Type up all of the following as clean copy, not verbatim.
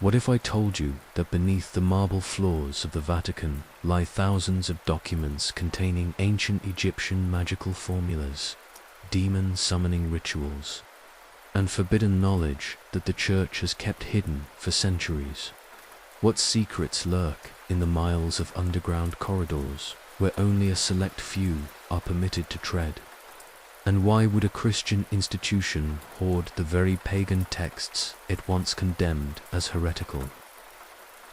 What if I told you that beneath the marble floors of the Vatican lie thousands of documents containing ancient Egyptian magical formulas, demon-summoning rituals, and forbidden knowledge that the Church has kept hidden for centuries? What secrets lurk in the miles of underground corridors where only a select few are permitted to tread? And why would a Christian institution hoard the very pagan texts it once condemned as heretical?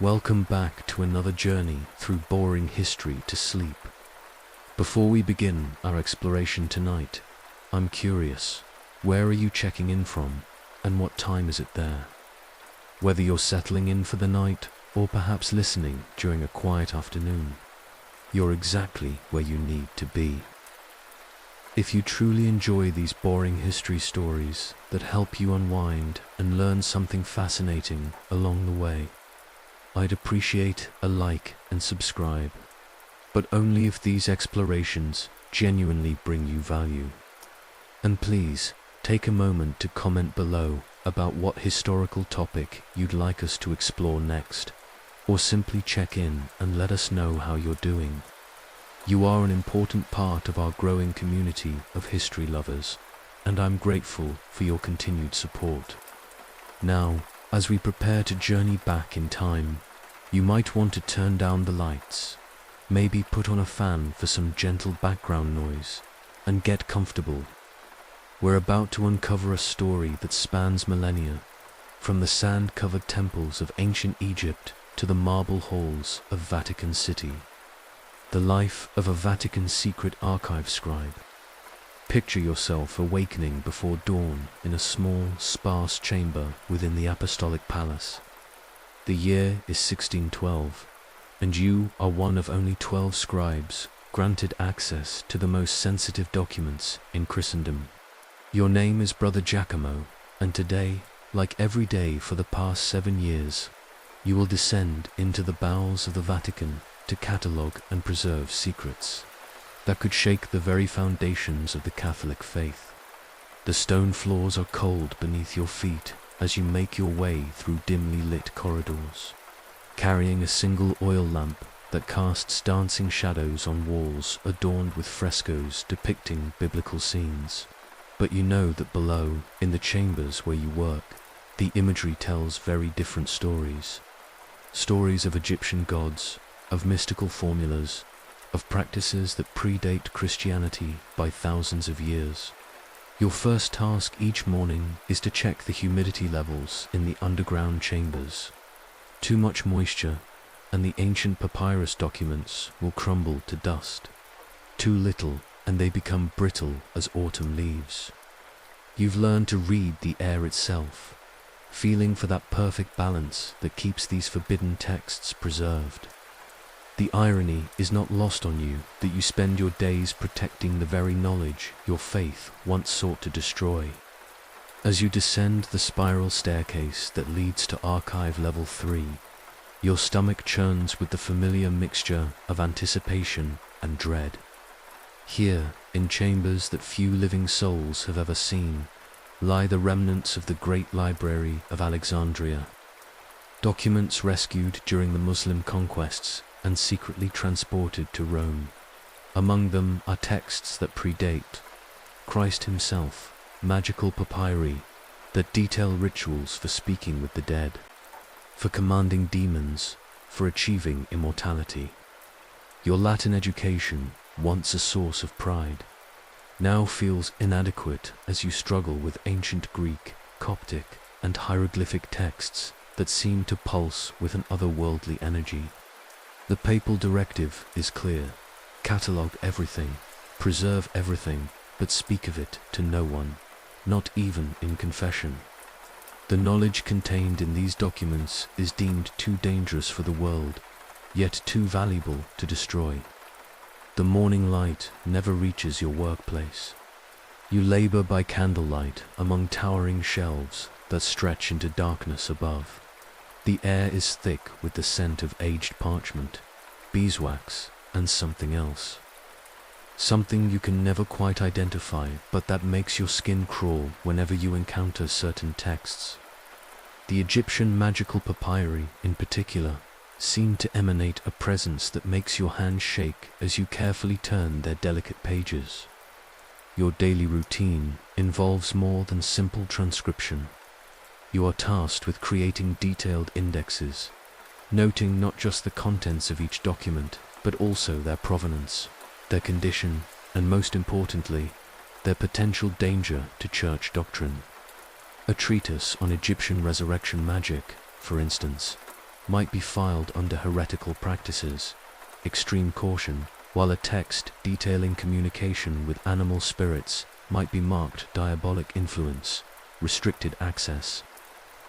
Welcome back to another journey through boring history to sleep. Before we begin our exploration tonight, I'm curious, where are you checking in from, and what time is it there? Whether you're settling in for the night, or perhaps listening during a quiet afternoon, you're exactly where you need to be. If you truly enjoy these boring history stories that help you unwind and learn something fascinating along the way, I'd appreciate a like and subscribe, but only if these explorations genuinely bring you value. And please, take a moment to comment below about what historical topic you'd like us to explore next, or simply check in and let us know how you're doing. You are an important part of our growing community of history lovers, and I'm grateful for your continued support. Now, as we prepare to journey back in time, you might want to turn down the lights, maybe put on a fan for some gentle background noise, and get comfortable. We're about to uncover a story that spans millennia, from the sand-covered temples of ancient Egypt to the marble halls of Vatican City. The life of a Vatican secret archive scribe. Picture yourself awakening before dawn in a small, sparse chamber within the Apostolic Palace. The year is 1612, and you are one of only 12 scribes granted access to the most sensitive documents in Christendom. Your name is Brother Giacomo, and today, like every day for the past 7 years, you will descend into the bowels of the Vatican to catalogue and preserve secrets that could shake the very foundations of the Catholic faith. The stone floors are cold beneath your feet as you make your way through dimly lit corridors, carrying a single oil lamp that casts dancing shadows on walls adorned with frescoes depicting biblical scenes. But you know that below, in the chambers where you work, the imagery tells very different stories. Stories of Egyptian gods, of mystical formulas, of practices that predate Christianity by thousands of years. Your first task each morning is to check the humidity levels in the underground chambers. Too much moisture, and the ancient papyrus documents will crumble to dust. Too little, and they become brittle as autumn leaves. You've learned to read the air itself, feeling for that perfect balance that keeps these forbidden texts preserved. The irony is not lost on you that you spend your days protecting the very knowledge your faith once sought to destroy. As you descend the spiral staircase that leads to Archive Level 3, your stomach churns with the familiar mixture of anticipation and dread. Here, in chambers that few living souls have ever seen, lie the remnants of the great library of Alexandria. Documents rescued during the Muslim conquests and secretly transported to Rome. Among them are texts that predate Christ himself, magical papyri that detail rituals for speaking with the dead, for commanding demons, for achieving immortality. Your Latin education, once a source of pride, now feels inadequate as you struggle with ancient Greek, Coptic, and hieroglyphic texts that seem to pulse with an otherworldly energy. The papal directive is clear: catalogue everything, preserve everything, but speak of it to no one, not even in confession. The knowledge contained in these documents is deemed too dangerous for the world, yet too valuable to destroy. The morning light never reaches your workplace. You labor by candlelight among towering shelves that stretch into darkness above. The air is thick with the scent of aged parchment, beeswax, and something else. Something you can never quite identify, but that makes your skin crawl whenever you encounter certain texts. The Egyptian magical papyri, in particular, seem to emanate a presence that makes your hands shake as you carefully turn their delicate pages. Your daily routine involves more than simple transcription. You are tasked with creating detailed indexes, noting not just the contents of each document, but also their provenance, their condition, and most importantly, their potential danger to church doctrine. A treatise on Egyptian resurrection magic, for instance, might be filed under heretical practices, extreme caution, while a text detailing communication with animal spirits might be marked diabolic influence, restricted access.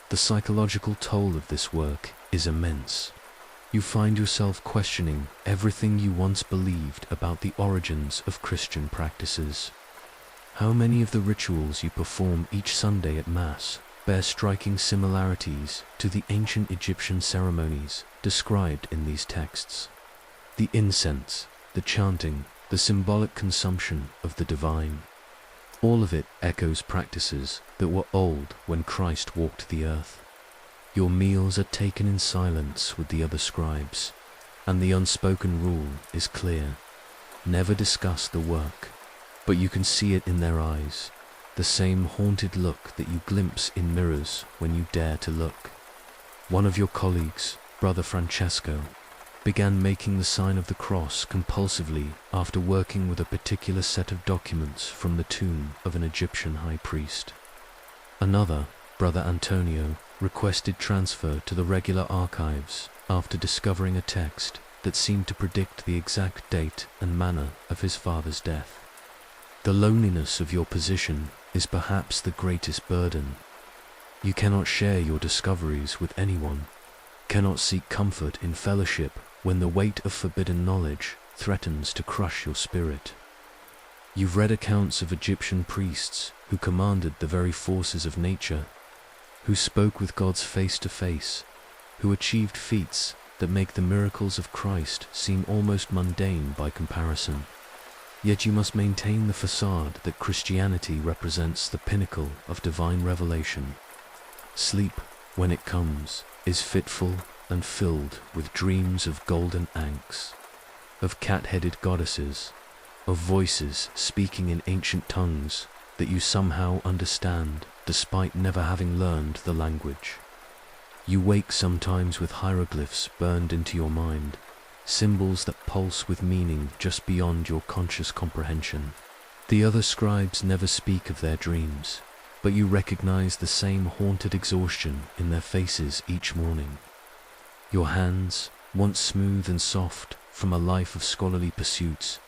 The psychological toll of this work is immense. You find yourself questioning everything you once believed about the origins of Christian practices. How many of the rituals you perform each Sunday at Mass bear striking similarities to the ancient Egyptian ceremonies described in these texts? The incense, the chanting, the symbolic consumption of the divine. All of it echoes practices that were old when Christ walked the earth. Your meals are taken in silence with the other scribes, and the unspoken rule is clear: never discuss the work. But you can see it in their eyes, the same haunted look that you glimpse in mirrors when you dare to look. One of your colleagues, Brother Francesco, began making the sign of the cross compulsively after working with a particular set of documents from the tomb of an Egyptian high priest. Another, Brother Antonio, requested transfer to the regular archives after discovering a text that seemed to predict the exact date and manner of his father's death. The loneliness of your position is perhaps the greatest burden. You cannot share your discoveries with anyone, cannot seek comfort in fellowship when the weight of forbidden knowledge threatens to crush your spirit. You've read accounts of Egyptian priests who commanded the very forces of nature, who spoke with God's face to face, who achieved feats that make the miracles of Christ seem almost mundane by comparison. Yet you must maintain the facade that Christianity represents the pinnacle of divine revelation. Sleep, when it comes, is fitful and filled with dreams of golden ankhs, of cat-headed goddesses, of voices speaking in ancient tongues that you somehow understand despite never having learned the language. You wake sometimes with hieroglyphs burned into your mind, symbols that pulse with meaning just beyond your conscious comprehension. The other scribes never speak of their dreams, but you recognize the same haunted exhaustion in their faces each morning. Your hands, once smooth and soft from a life of scholarly pursuits,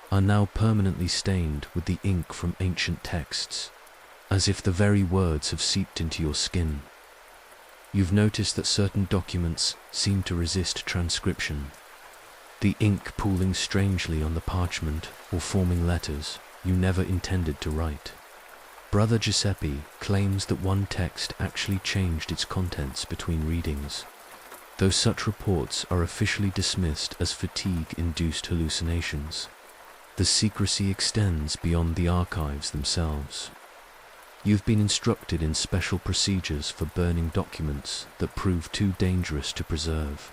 are now permanently stained with the ink from ancient texts, as if the very words have seeped into your skin. You've noticed that certain documents seem to resist transcription, the ink pooling strangely on the parchment or forming letters you never intended to write. Brother Giuseppe claims that one text actually changed its contents between readings, though such reports are officially dismissed as fatigue-induced hallucinations. The secrecy extends beyond the archives themselves. You've been instructed in special procedures for burning documents that prove too dangerous to preserve,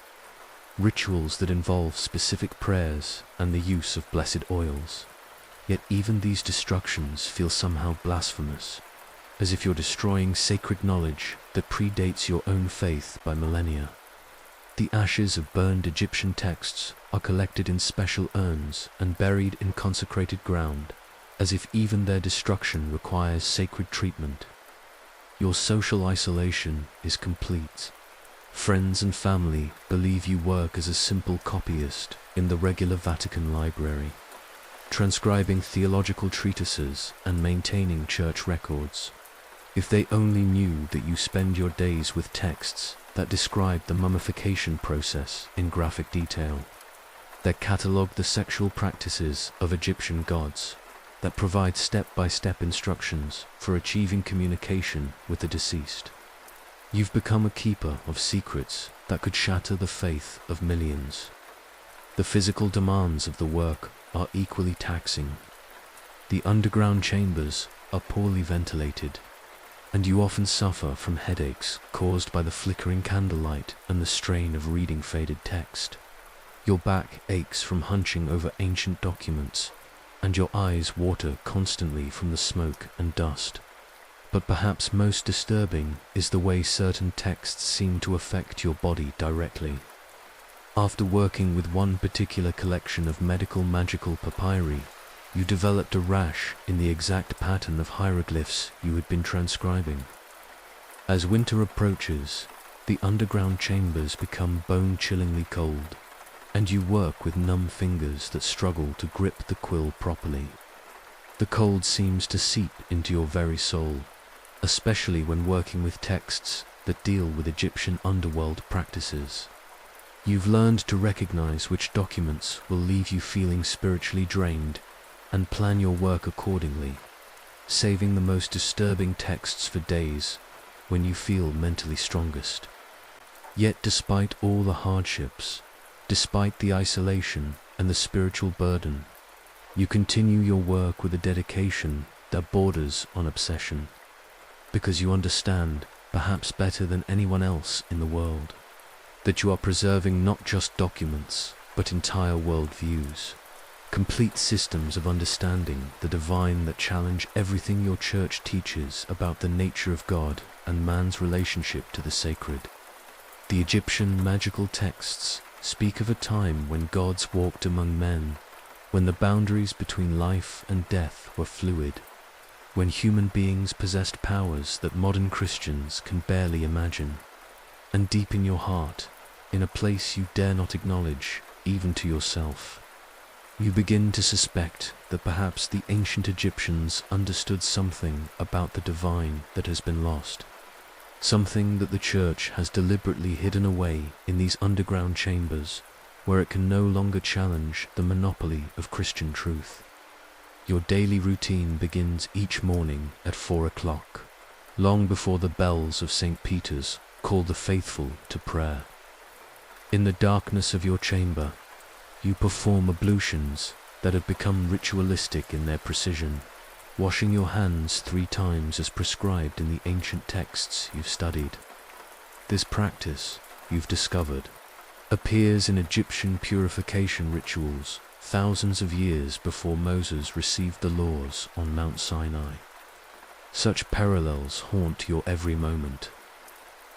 rituals that involve specific prayers and the use of blessed oils. Yet even these destructions feel somehow blasphemous, as if you're destroying sacred knowledge that predates your own faith by millennia. The ashes of burned Egyptian texts are collected in special urns and buried in consecrated ground, as if even their destruction requires sacred treatment. Your social isolation is complete. Friends and family believe you work as a simple copyist in the regular Vatican library, transcribing theological treatises and maintaining church records. If they only knew that you spend your days with texts that describe the mummification process in graphic detail, that catalogue the sexual practices of Egyptian gods, that provide step-by-step instructions for achieving communication with the deceased. You've become a keeper of secrets that could shatter the faith of millions. The physical demands of the work are equally taxing. The underground chambers are poorly ventilated. and you often suffer from headaches caused by the flickering candlelight and the strain of reading faded text. Your back aches from hunching over ancient documents, and your eyes water constantly from the smoke and dust. But perhaps most disturbing is the way certain texts seem to affect your body directly. After working with one particular collection of medical magical papyri, you developed a rash in the exact pattern of hieroglyphs you had been transcribing. As winter approaches, the underground chambers become bone-chillingly cold, and you work with numb fingers that struggle to grip the quill properly. The cold seems to seep into your very soul, especially when working with texts that deal with Egyptian underworld practices. You've learned to recognize which documents will leave you feeling spiritually drained and plan your work accordingly, saving the most disturbing texts for days when you feel mentally strongest. Yet despite all the hardships, despite the isolation and the spiritual burden, you continue your work with a dedication that borders on obsession, because you understand, perhaps better than anyone else in the world, that you are preserving not just documents, but entire worldviews, complete systems of understanding the divine that challenge everything your church teaches about the nature of God and man's relationship to the sacred. The Egyptian magical texts speak of a time when gods walked among men, when the boundaries between life and death were fluid, when human beings possessed powers that modern Christians can barely imagine. And deep in your heart, in a place you dare not acknowledge, even to yourself, you begin to suspect that perhaps the ancient Egyptians understood something about the divine that has been lost, something that the Church has deliberately hidden away in these underground chambers where it can no longer challenge the monopoly of Christian truth. Your daily routine begins each morning at 4 o'clock, long before the bells of St. Peter's call the faithful to prayer. In the darkness of your chamber, you perform ablutions that have become ritualistic in their precision, washing your hands 3 times as prescribed in the ancient texts you've studied. This practice, you've discovered, appears in Egyptian purification rituals thousands of years before Moses received the laws on Mount Sinai. Such parallels haunt your every moment.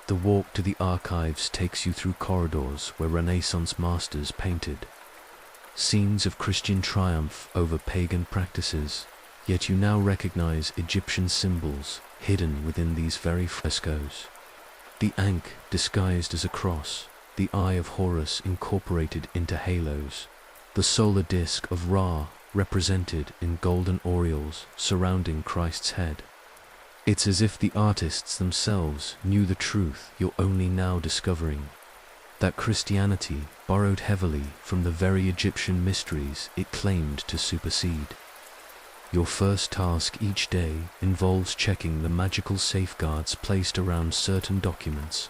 The walk to the archives takes you through corridors where Renaissance masters painted, scenes of Christian triumph over pagan practices, yet you now recognize Egyptian symbols hidden within these very frescoes. The Ankh disguised as a cross, the Eye of Horus incorporated into halos, the solar disk of Ra represented in golden aureoles surrounding Christ's head. It's as if the artists themselves knew the truth you're only now discovering, that Christianity borrowed heavily from the very Egyptian mysteries it claimed to supersede. Your first task each day involves checking the magical safeguards placed around certain documents.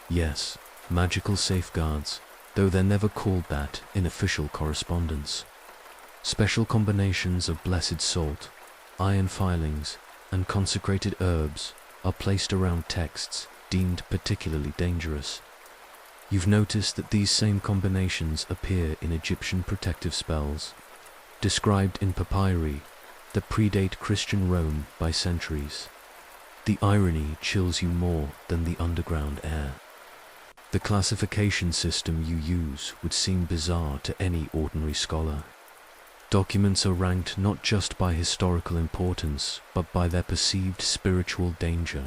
Yes, magical safeguards, though they're never called that in official correspondence. Special combinations of blessed salt, iron filings, and consecrated herbs are placed around texts deemed particularly dangerous. You've noticed that these same combinations appear in Egyptian protective spells, described in papyri that predate Christian Rome by centuries. The irony chills you more than the underground air. The classification system you use would seem bizarre to any ordinary scholar. Documents are ranked not just by historical importance, but by their perceived spiritual danger.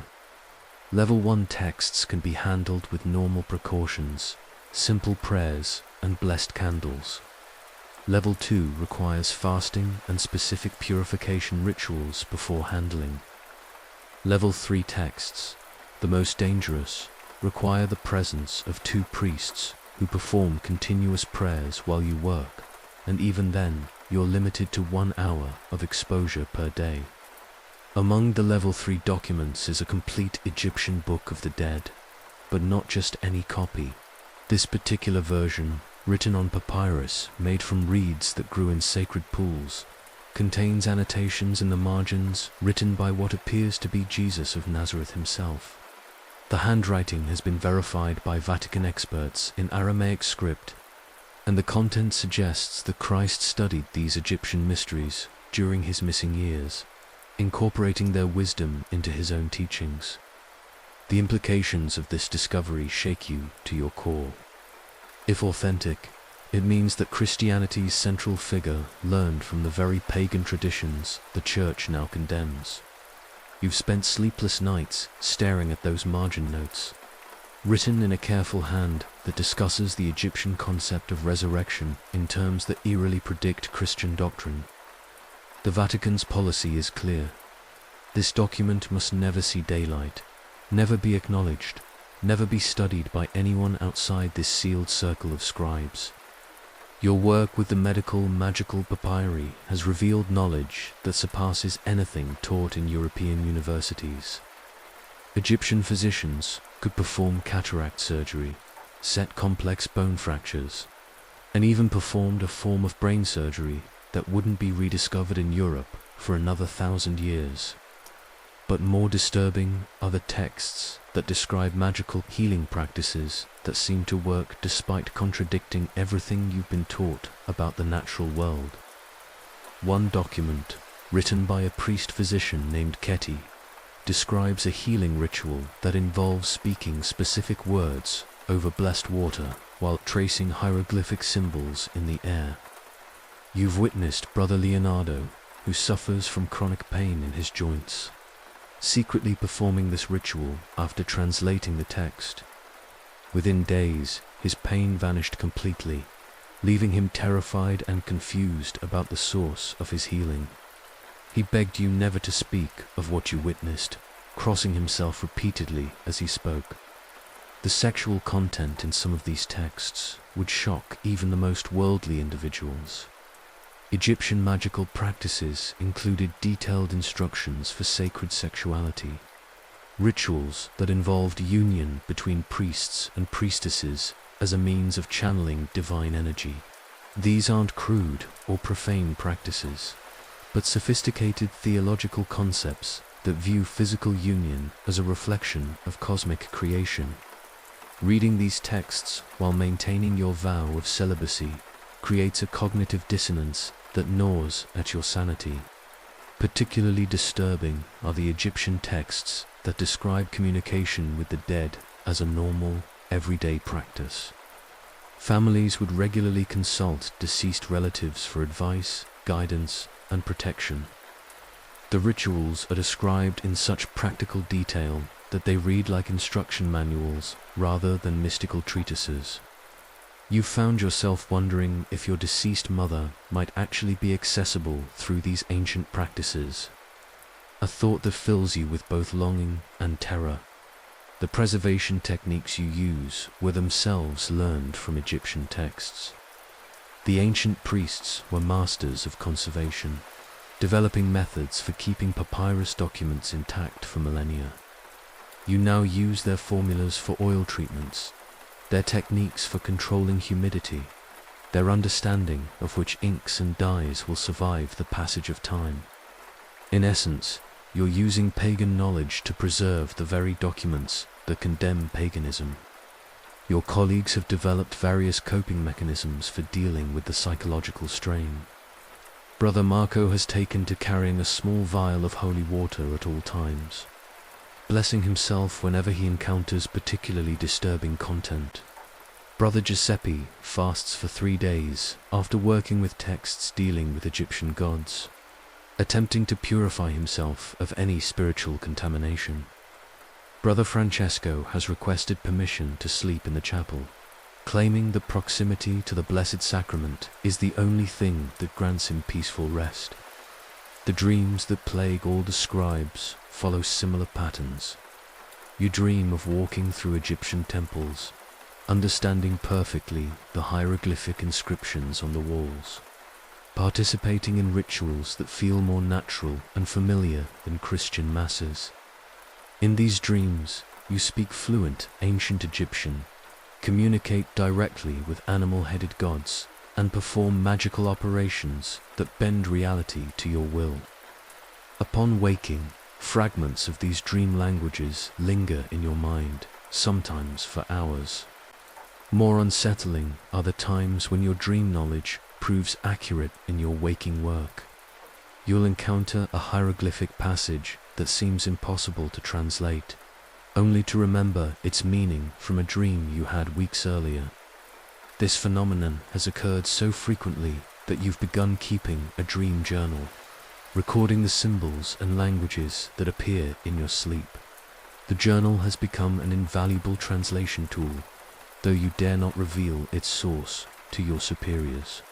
Level 1 texts can be handled with normal precautions, simple prayers, and blessed candles. Level 2 requires fasting and specific purification rituals before handling. Level 3 texts, the most dangerous, require the presence of 2 priests who perform continuous prayers while you work, and even then, you're limited to 1 hour of exposure per day. Among the Level 3 documents is a complete Egyptian Book of the Dead, but not just any copy. This particular version, written on papyrus made from reeds that grew in sacred pools, contains annotations in the margins written by what appears to be Jesus of Nazareth himself. The handwriting has been verified by Vatican experts in Aramaic script, and the content suggests that Christ studied these Egyptian mysteries during his missing years, incorporating their wisdom into his own teachings. The implications of this discovery shake you to your core. If authentic, it means that Christianity's central figure learned from the very pagan traditions the Church now condemns. You've spent sleepless nights staring at those margin notes, written in a careful hand that discusses the Egyptian concept of resurrection in terms that eerily predict Christian doctrine. The Vatican's policy is clear. This document must never see daylight, never be acknowledged, never be studied by anyone outside this sealed circle of scribes. Your work with the magical papyri has revealed knowledge that surpasses anything taught in European universities. Egyptian physicians could perform cataract surgery, set complex bone fractures, and even performed a form of brain surgery that wouldn't be rediscovered in Europe for another 1,000 years. But more disturbing are the texts that describe magical healing practices that seem to work despite contradicting everything you've been taught about the natural world. One document, written by a priest-physician named Keti, describes a healing ritual that involves speaking specific words over blessed water while tracing hieroglyphic symbols in the air. You've witnessed Brother Leonardo, who suffers from chronic pain in his joints, secretly performing this ritual after translating the text. Within days, his pain vanished completely, leaving him terrified and confused about the source of his healing. He begged you never to speak of what you witnessed, crossing himself repeatedly as he spoke. The sexual content in some of these texts would shock even the most worldly individuals. Egyptian magical practices included detailed instructions for sacred sexuality, rituals that involved union between priests and priestesses as a means of channeling divine energy. These aren't crude or profane practices, but sophisticated theological concepts that view physical union as a reflection of cosmic creation. Reading these texts while maintaining your vow of celibacy creates a cognitive dissonance that gnaws at your sanity. Particularly disturbing are the Egyptian texts that describe communication with the dead as a normal, everyday practice. Families would regularly consult deceased relatives for advice, guidance, and protection. The rituals are described in such practical detail that they read like instruction manuals rather than mystical treatises. You found yourself wondering if your deceased mother might actually be accessible through these ancient practices, a thought that fills you with both longing and terror. The preservation techniques you use were themselves learned from Egyptian texts. The ancient priests were masters of conservation, developing methods for keeping papyrus documents intact for millennia. You now use their formulas for oil treatments, their techniques for controlling humidity, their understanding of which inks and dyes will survive the passage of time. In essence, you're using pagan knowledge to preserve the very documents that condemn paganism. Your colleagues have developed various coping mechanisms for dealing with the psychological strain. Brother Marco has taken to carrying a small vial of holy water at all times, blessing himself whenever he encounters particularly disturbing content. Brother Giuseppe fasts for 3 days after working with texts dealing with Egyptian gods, attempting to purify himself of any spiritual contamination. Brother Francesco has requested permission to sleep in the chapel, claiming that proximity to the Blessed Sacrament is the only thing that grants him peaceful rest. The dreams that plague all the scribes follow similar patterns. You dream of walking through Egyptian temples, understanding perfectly the hieroglyphic inscriptions on the walls, participating in rituals that feel more natural and familiar than Christian masses. In these dreams, you speak fluent ancient Egyptian, communicate directly with animal-headed gods, and perform magical operations that bend reality to your will. Upon waking, fragments of these dream languages linger in your mind, sometimes for hours. More unsettling are the times when your dream knowledge proves accurate in your waking work. You'll encounter a hieroglyphic passage that seems impossible to translate, only to remember its meaning from a dream you had weeks earlier. This phenomenon has occurred so frequently that you've begun keeping a dream journal, recording the symbols and languages that appear in your sleep. The journal has become an invaluable translation tool, though you dare not reveal its source to your superiors.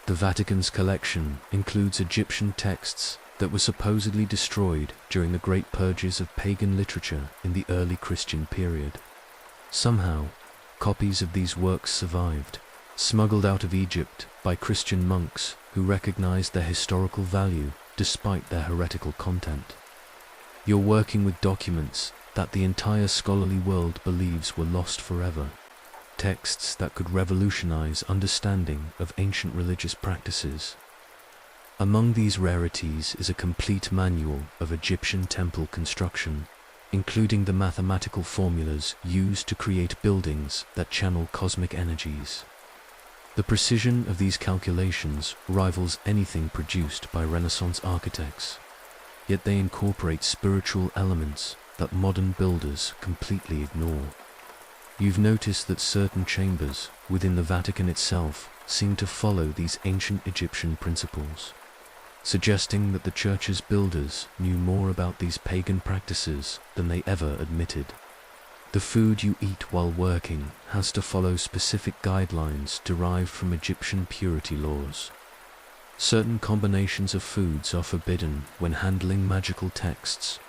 The Vatican's collection includes Egyptian texts that were supposedly destroyed during the great purges of pagan literature in the early Christian period. Somehow, copies of these works survived, smuggled out of Egypt by Christian monks who recognized their historical value despite their heretical content. You're working with documents that the entire scholarly world believes were lost forever. Texts that could revolutionize understanding of ancient religious practices. Among these rarities is a complete manual of Egyptian temple construction, including the mathematical formulas used to create buildings that channel cosmic energies. The precision of these calculations rivals anything produced by Renaissance architects, yet they incorporate spiritual elements that modern builders completely ignore. You've noticed that certain chambers within the Vatican itself seem to follow these ancient Egyptian principles, suggesting that the church's builders knew more about these pagan practices than they ever admitted. The food you eat while working has to follow specific guidelines derived from Egyptian purity laws. Certain combinations of foods are forbidden when handling magical texts,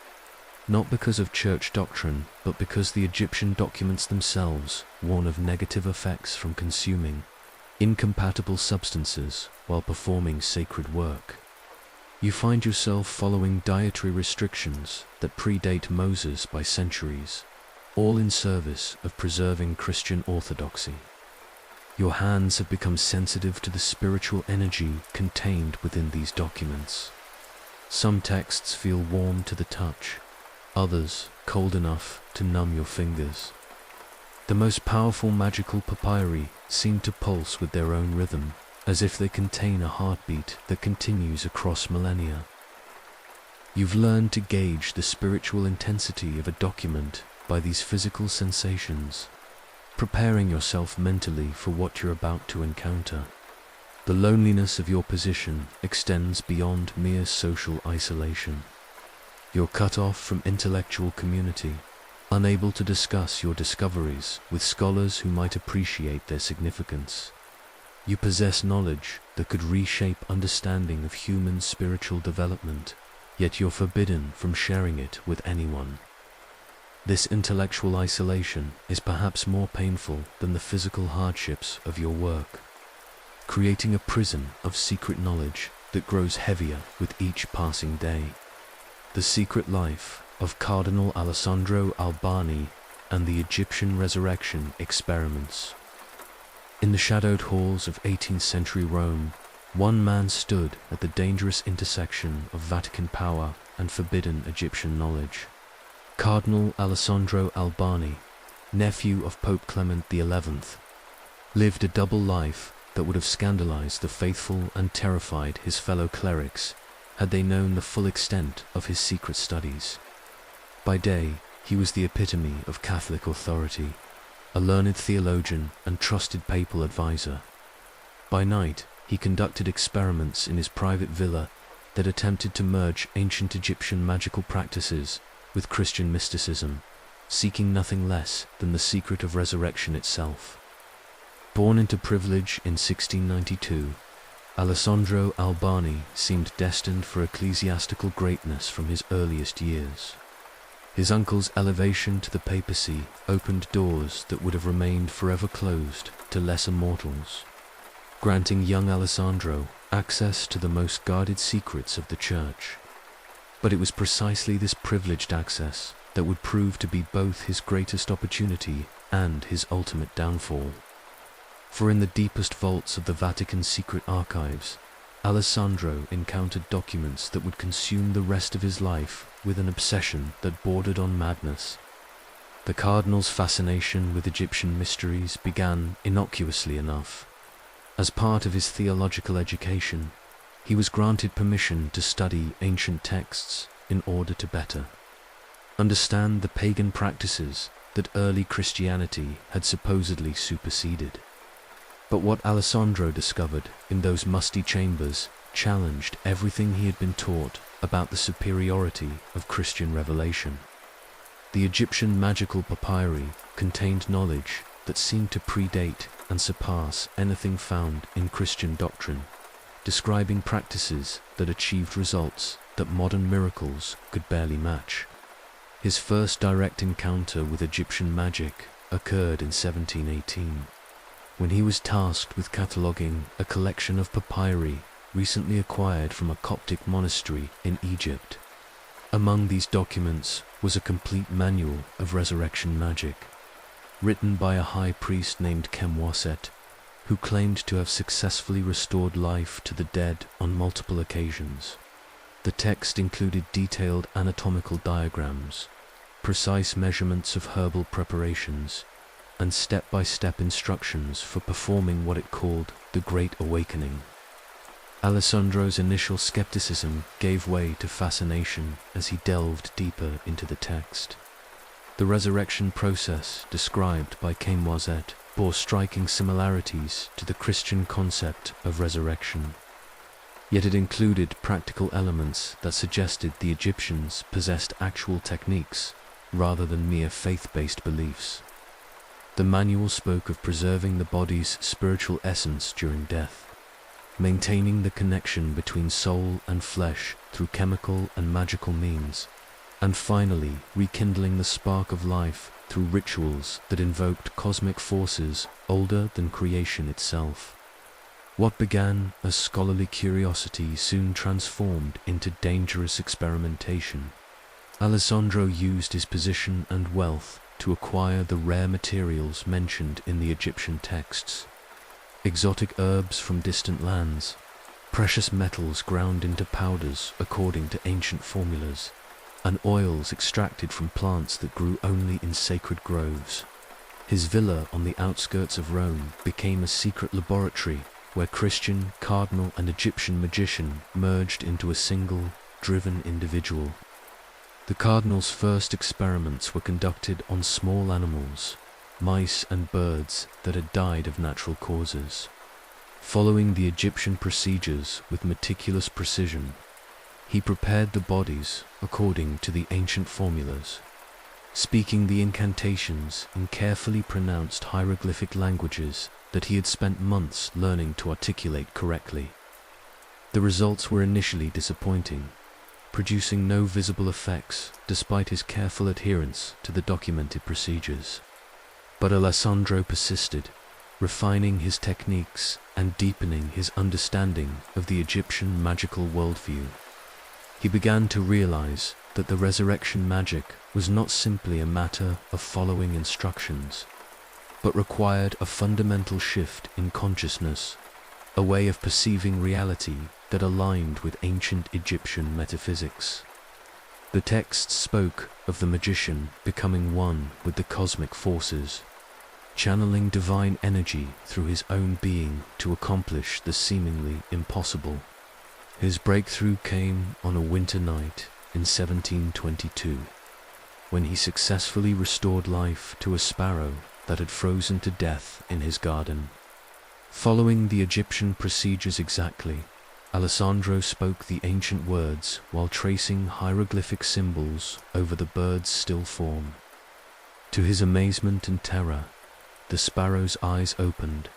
not because of church doctrine, but because the Egyptian documents themselves warn of negative effects from consuming incompatible substances while performing sacred work. You find yourself following dietary restrictions that predate Moses by centuries, all in service of preserving Christian orthodoxy. Your hands have become sensitive to the spiritual energy contained within these documents. Some texts feel warm to the touch, others cold enough to numb your fingers. The most powerful magical papyri seem to pulse with their own rhythm, as if they contain a heartbeat that continues across millennia. You've learned to gauge the spiritual intensity of a document by these physical sensations, preparing yourself mentally for what you're about to encounter. The loneliness of your position extends beyond mere social isolation. You're cut off from intellectual community, unable to discuss your discoveries with scholars who might appreciate their significance. You possess knowledge that could reshape understanding of human spiritual development, yet you're forbidden from sharing it with anyone. This intellectual isolation is perhaps more painful than the physical hardships of your work, creating a prison of secret knowledge that grows heavier with each passing day. The Secret Life of Cardinal Alessandro Albani and the Egyptian Resurrection Experiments. In the shadowed halls of 18th century Rome, one man stood at the dangerous intersection of Vatican power and forbidden Egyptian knowledge. Cardinal Alessandro Albani, nephew of Pope Clement XI, lived a double life that would have scandalized the faithful and terrified his fellow clerics had they known the full extent of his secret studies. By day, he was the epitome of Catholic authority, a learned theologian and trusted papal advisor. By night, he conducted experiments in his private villa that attempted to merge ancient Egyptian magical practices with Christian mysticism, seeking nothing less than the secret of resurrection itself. Born into privilege in 1692, Alessandro Albani seemed destined for ecclesiastical greatness from his earliest years. His uncle's elevation to the papacy opened doors that would have remained forever closed to lesser mortals, granting young Alessandro access to the most guarded secrets of the Church. But it was precisely this privileged access that would prove to be both his greatest opportunity and his ultimate downfall. For in the deepest vaults of the Vatican's secret archives, Alessandro encountered documents that would consume the rest of his life with an obsession that bordered on madness. The cardinal's fascination with Egyptian mysteries began innocuously enough. As part of his theological education, he was granted permission to study ancient texts in order to better understand the pagan practices that early Christianity had supposedly superseded. But what Alessandro discovered in those musty chambers challenged everything he had been taught about the superiority of Christian revelation. The Egyptian magical papyri contained knowledge that seemed to predate and surpass anything found in Christian doctrine, describing practices that achieved results that modern miracles could barely match. His first direct encounter with Egyptian magic occurred in 1718, when he was tasked with cataloguing a collection of papyri recently acquired from a Coptic monastery in Egypt. Among these documents was a complete manual of resurrection magic, written by a high priest named Chemwaset, who claimed to have successfully restored life to the dead on multiple occasions. The text included detailed anatomical diagrams, precise measurements of herbal preparations, and step-by-step instructions for performing what it called the Great Awakening. Alessandro's initial skepticism gave way to fascination as he delved deeper into the text. The resurrection process described by Chemwaset bore striking similarities to the Christian concept of resurrection, yet it included practical elements that suggested the Egyptians possessed actual techniques rather than mere faith-based beliefs. The manual spoke of preserving the body's spiritual essence during death, maintaining the connection between soul and flesh through chemical and magical means, and finally rekindling the spark of life through rituals that invoked cosmic forces older than creation itself. What began as scholarly curiosity soon transformed into dangerous experimentation. Alessandro used his position and wealth to acquire the rare materials mentioned in the Egyptian texts: exotic herbs from distant lands, precious metals ground into powders according to ancient formulas, and oils extracted from plants that grew only in sacred groves. His villa on the outskirts of Rome became a secret laboratory where Christian, cardinal, and Egyptian magician merged into a single, driven individual. The cardinal's first experiments were conducted on small animals, mice and birds that had died of natural causes. Following the Egyptian procedures with meticulous precision, he prepared the bodies according to the ancient formulas, speaking the incantations in carefully pronounced hieroglyphic languages that he had spent months learning to articulate correctly. The results were initially disappointing, producing no visible effects despite his careful adherence to the documented procedures. But Alessandro persisted, refining his techniques and deepening his understanding of the Egyptian magical worldview. He began to realize that the resurrection magic was not simply a matter of following instructions, but required a fundamental shift in consciousness, a way of perceiving reality that aligned with ancient Egyptian metaphysics. The texts spoke of the magician becoming one with the cosmic forces, channeling divine energy through his own being to accomplish the seemingly impossible. His breakthrough came on a winter night in 1722, when he successfully restored life to a sparrow that had frozen to death in his garden. Following the Egyptian procedures exactly, Alessandro spoke the ancient words while tracing hieroglyphic symbols over the bird's still form. To his amazement and terror, the sparrow's eyes opened,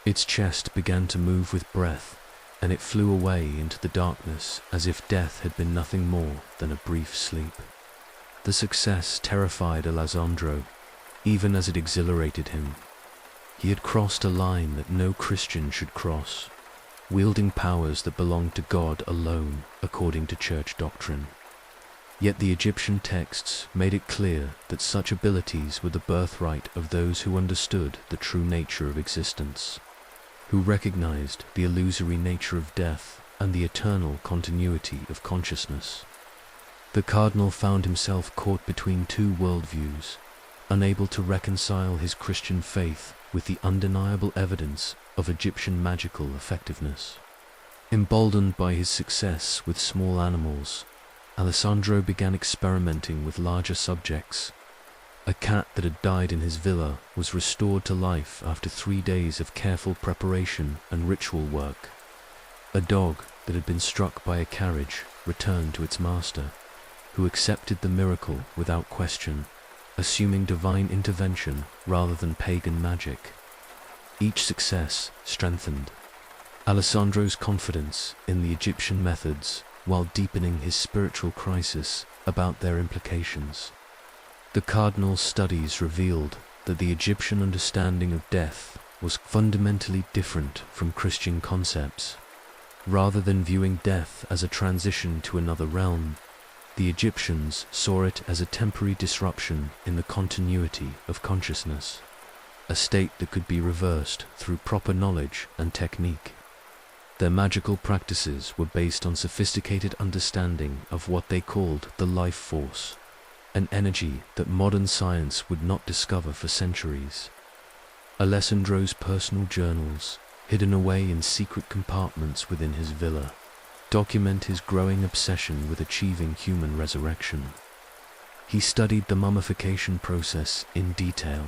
its chest began to move with breath, and it flew away into the darkness as if death had been nothing more than a brief sleep. The success terrified Alessandro, even as it exhilarated him. He had crossed a line that no Christian should cross, wielding powers that belonged to God alone according to church doctrine. Yet the Egyptian texts made it clear that such abilities were the birthright of those who understood the true nature of existence, who recognized the illusory nature of death and the eternal continuity of consciousness. The cardinal found himself caught between two worldviews, unable to reconcile his Christian faith with the undeniable evidence of Egyptian magical effectiveness. Emboldened by his success with small animals, Alessandro began experimenting with larger subjects. A cat that had died in his villa was restored to life after 3 days of careful preparation and ritual work. A dog that had been struck by a carriage returned to its master, who accepted the miracle without question, assuming divine intervention rather than pagan magic. Each success strengthened Alessandro's confidence in the Egyptian methods while deepening his spiritual crisis about their implications. The cardinal's studies revealed that the Egyptian understanding of death was fundamentally different from Christian concepts. Rather than viewing death as a transition to another realm, the Egyptians saw it as a temporary disruption in the continuity of consciousness, a state that could be reversed through proper knowledge and technique. Their magical practices were based on sophisticated understanding of what they called the life force, an energy that modern science would not discover for centuries. Alessandro's personal journals, hidden away in secret compartments within his villa, document his growing obsession with achieving human resurrection. He studied the mummification process in detail,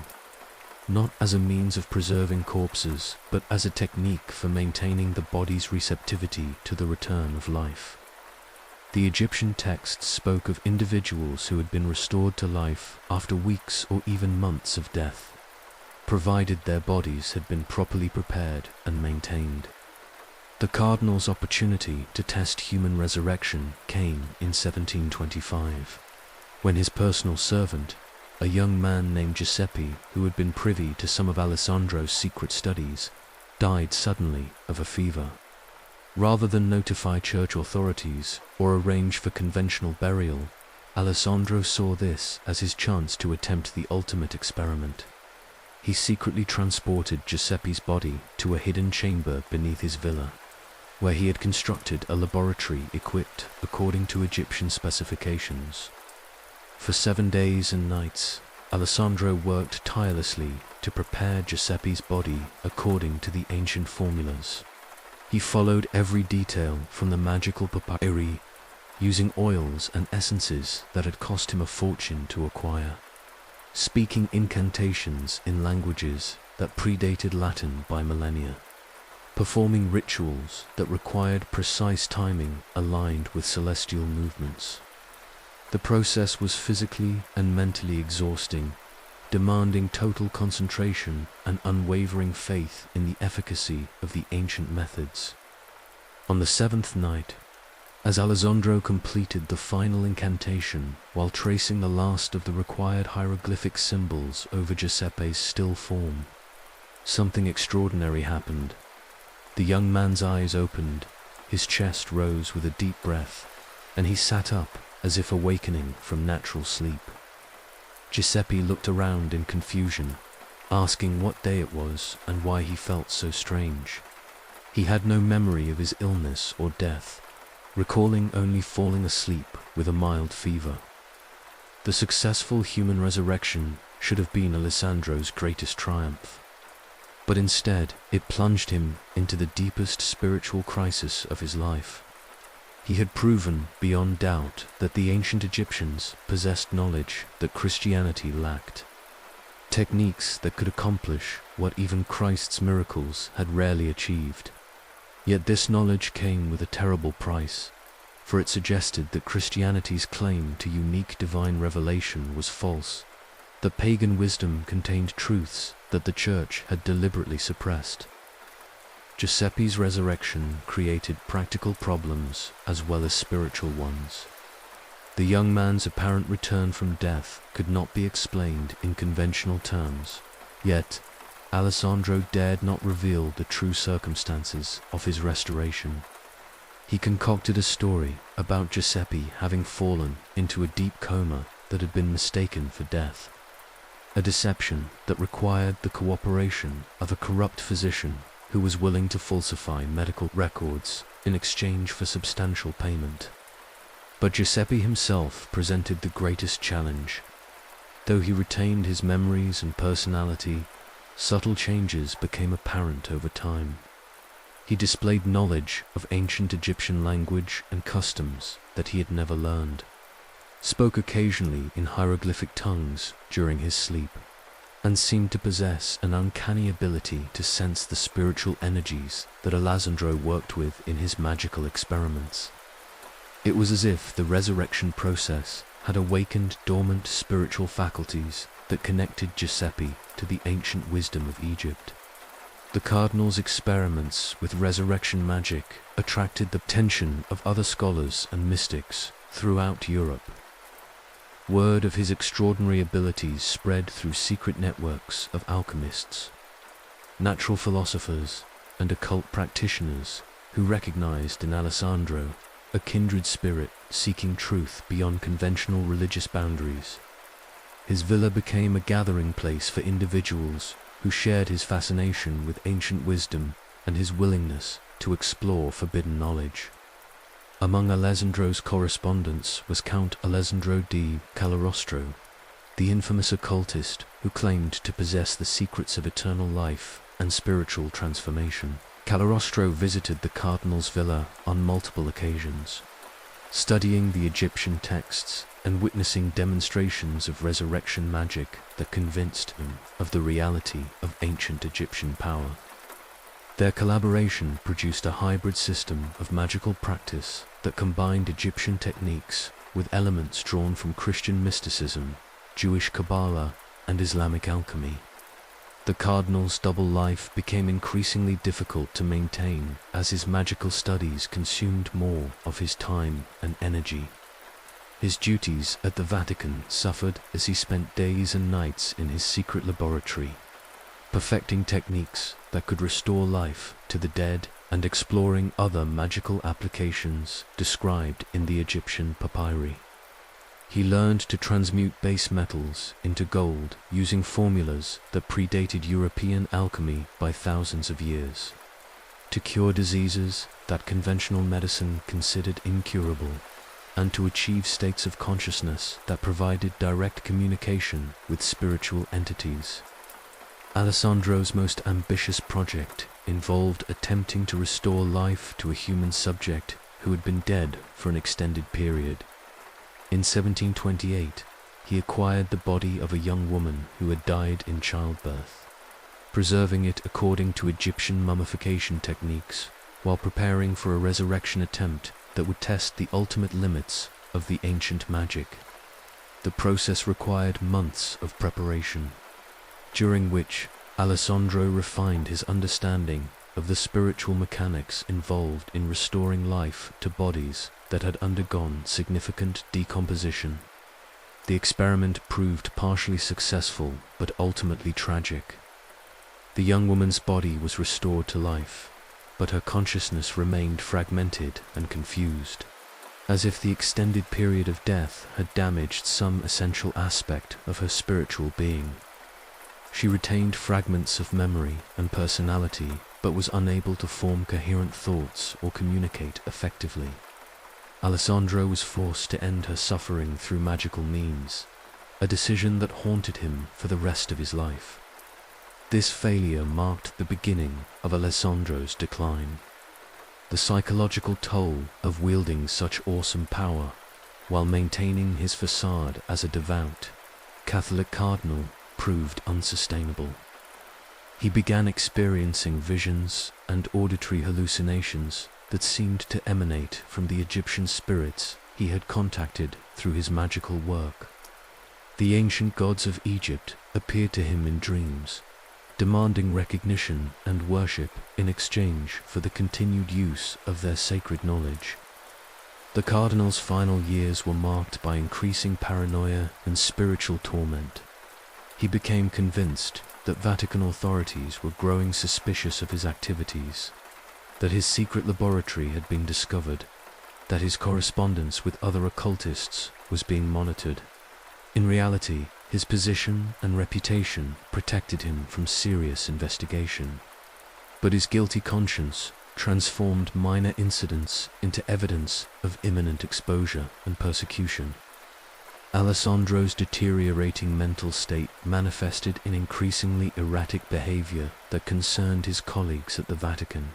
not as a means of preserving corpses, but as a technique for maintaining the body's receptivity to the return of life. The Egyptian texts spoke of individuals who had been restored to life after weeks or even months of death, provided their bodies had been properly prepared and maintained. The cardinal's opportunity to test human resurrection came in 1725, when his personal servant, a young man named Giuseppe, who had been privy to some of Alessandro's secret studies, died suddenly of a fever. Rather than notify church authorities or arrange for conventional burial, Alessandro saw this as his chance to attempt the ultimate experiment. He secretly transported Giuseppe's body to a hidden chamber beneath his villa, where he had constructed a laboratory equipped according to Egyptian specifications. For 7 days and nights, Alessandro worked tirelessly to prepare Giuseppe's body according to the ancient formulas. He followed every detail from the magical papyri, using oils and essences that had cost him a fortune to acquire, speaking incantations in languages that predated Latin by millennia, performing rituals that required precise timing aligned with celestial movements. The process was physically and mentally exhausting, demanding total concentration and unwavering faith in the efficacy of the ancient methods. On the 7th night, as Alessandro completed the final incantation while tracing the last of the required hieroglyphic symbols over Giuseppe's still form, something extraordinary happened. The young man's eyes opened, his chest rose with a deep breath, and he sat up as if awakening from natural sleep. Giuseppe looked around in confusion, asking what day it was and why he felt so strange. He had no memory of his illness or death, recalling only falling asleep with a mild fever. The successful human resurrection should have been Alessandro's greatest triumph, but instead it plunged him into the deepest spiritual crisis of his life. He had proven beyond doubt that the ancient Egyptians possessed knowledge that Christianity lacked, techniques that could accomplish what even Christ's miracles had rarely achieved. Yet this knowledge came with a terrible price, for it suggested that Christianity's claim to unique divine revelation was false, that pagan wisdom contained truths that the Church had deliberately suppressed. Giuseppe's resurrection created practical problems as well as spiritual ones. The young man's apparent return from death could not be explained in conventional terms, yet Alessandro dared not reveal the true circumstances of his restoration. He concocted a story about Giuseppe having fallen into a deep coma that had been mistaken for death. A deception that required the cooperation of a corrupt physician who was willing to falsify medical records in exchange for substantial payment. But Giuseppe himself presented the greatest challenge. Though he retained his memories and personality, subtle changes became apparent over time. He displayed knowledge of ancient Egyptian language and customs that he had never learned, spoke occasionally in hieroglyphic tongues during his sleep, and seemed to possess an uncanny ability to sense the spiritual energies that Alessandro worked with in his magical experiments. It was as if the resurrection process had awakened dormant spiritual faculties that connected Giuseppe to the ancient wisdom of Egypt. The cardinals' experiments with resurrection magic attracted the attention of other scholars and mystics throughout Europe. Word of his extraordinary abilities spread through secret networks of alchemists, natural philosophers, and occult practitioners who recognized in Alessandro a kindred spirit seeking truth beyond conventional religious boundaries. His villa became a gathering place for individuals who shared his fascination with ancient wisdom and his willingness to explore forbidden knowledge. Among Alessandro's correspondents was Count Alessandro di Cagliostro, the infamous occultist who claimed to possess the secrets of eternal life and spiritual transformation. Cagliostro visited the cardinal's villa on multiple occasions, studying the Egyptian texts and witnessing demonstrations of resurrection magic that convinced him of the reality of ancient Egyptian power. Their collaboration produced a hybrid system of magical practice that combined Egyptian techniques with elements drawn from Christian mysticism, Jewish Kabbalah, and Islamic alchemy. The cardinal's double life became increasingly difficult to maintain as his magical studies consumed more of his time and energy. His duties at the Vatican suffered as he spent days and nights in his secret laboratory, perfecting techniques that could restore life to the dead and exploring other magical applications described in the Egyptian papyri. He learned to transmute base metals into gold using formulas that predated European alchemy by thousands of years, to cure diseases that conventional medicine considered incurable, and to achieve states of consciousness that provided direct communication with spiritual entities. Alessandro's most ambitious project involved attempting to restore life to a human subject who had been dead for an extended period. In 1728, he acquired the body of a young woman who had died in childbirth, preserving it according to Egyptian mummification techniques while preparing for a resurrection attempt that would test the ultimate limits of the ancient magic. The process required months of preparation, during which Alessandro refined his understanding of the spiritual mechanics involved in restoring life to bodies that had undergone significant decomposition. The experiment proved partially successful but ultimately tragic. The young woman's body was restored to life, but her consciousness remained fragmented and confused, as if the extended period of death had damaged some essential aspect of her spiritual being. She retained fragments of memory and personality, but was unable to form coherent thoughts or communicate effectively. Alessandro was forced to end her suffering through magical means, a decision that haunted him for the rest of his life. This failure marked the beginning of Alessandro's decline. The psychological toll of wielding such awesome power while maintaining his facade as a devout Catholic cardinal proved unsustainable. He began experiencing visions and auditory hallucinations that seemed to emanate from the Egyptian spirits he had contacted through his magical work. The ancient gods of Egypt appeared to him in dreams, demanding recognition and worship in exchange for the continued use of their sacred knowledge. The cardinal's final years were marked by increasing paranoia and spiritual torment. He became convinced that Vatican authorities were growing suspicious of his activities, that his secret laboratory had been discovered, that his correspondence with other occultists was being monitored. In reality, his position and reputation protected him from serious investigation. But his guilty conscience transformed minor incidents into evidence of imminent exposure and persecution. Alessandro's deteriorating mental state manifested in increasingly erratic behavior that concerned his colleagues at the Vatican.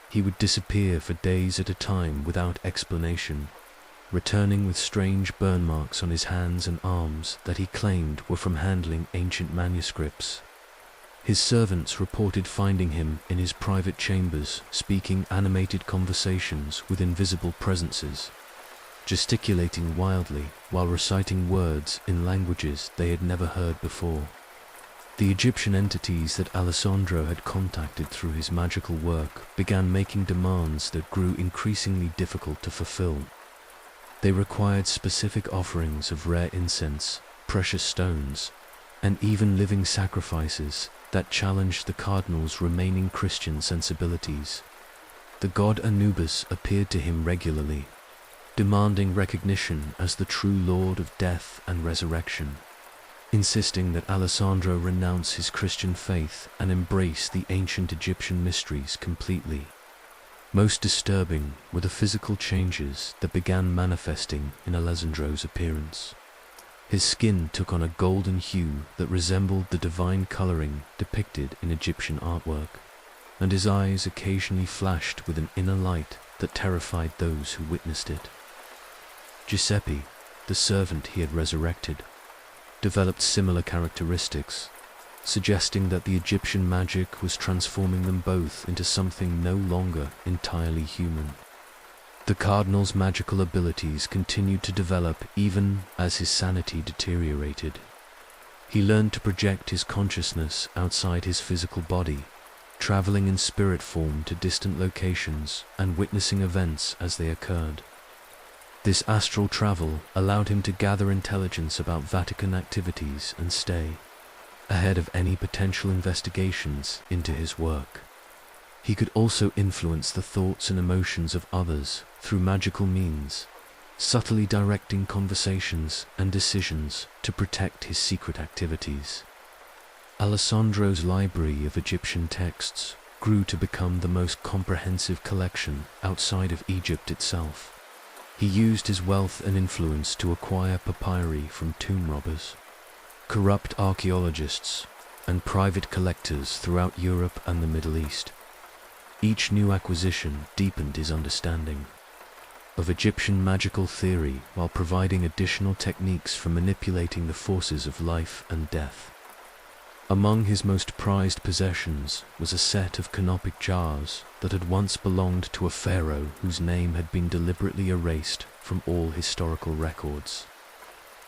He would disappear for days at a time without explanation, returning with strange burn marks on his hands and arms that he claimed were from handling ancient manuscripts. His servants reported finding him in his private chambers speaking animated conversations with invisible presences, gesticulating wildly while reciting words in languages they had never heard before. The Egyptian entities that Alessandro had contacted through his magical work began making demands that grew increasingly difficult to fulfill. They required specific offerings of rare incense, precious stones, and even living sacrifices that challenged the cardinals' remaining Christian sensibilities. The god Anubis appeared to him regularly, demanding recognition as the true Lord of death and resurrection, insisting that Alessandro renounce his Christian faith and embrace the ancient Egyptian mysteries completely. Most disturbing were the physical changes that began manifesting in Alessandro's appearance. His skin took on a golden hue that resembled the divine coloring depicted in Egyptian artwork, and his eyes occasionally flashed with an inner light that terrified those who witnessed it. Giuseppe, the servant he had resurrected, developed similar characteristics, suggesting that the Egyptian magic was transforming them both into something no longer entirely human. The cardinal's magical abilities continued to develop even as his sanity deteriorated. He learned to project his consciousness outside his physical body, traveling in spirit form to distant locations and witnessing events as they occurred. This astral travel allowed him to gather intelligence about Vatican activities and stay ahead of any potential investigations into his work. He could also influence the thoughts and emotions of others through magical means, subtly directing conversations and decisions to protect his secret activities. Alessandro's library of Egyptian texts grew to become the most comprehensive collection outside of Egypt itself. He used his wealth and influence to acquire papyri from tomb robbers, corrupt archaeologists, and private collectors throughout Europe and the Middle East. Each new acquisition deepened his understanding of Egyptian magical theory while providing additional techniques for manipulating the forces of life and death. Among his most prized possessions was a set of canopic jars that had once belonged to a pharaoh whose name had been deliberately erased from all historical records.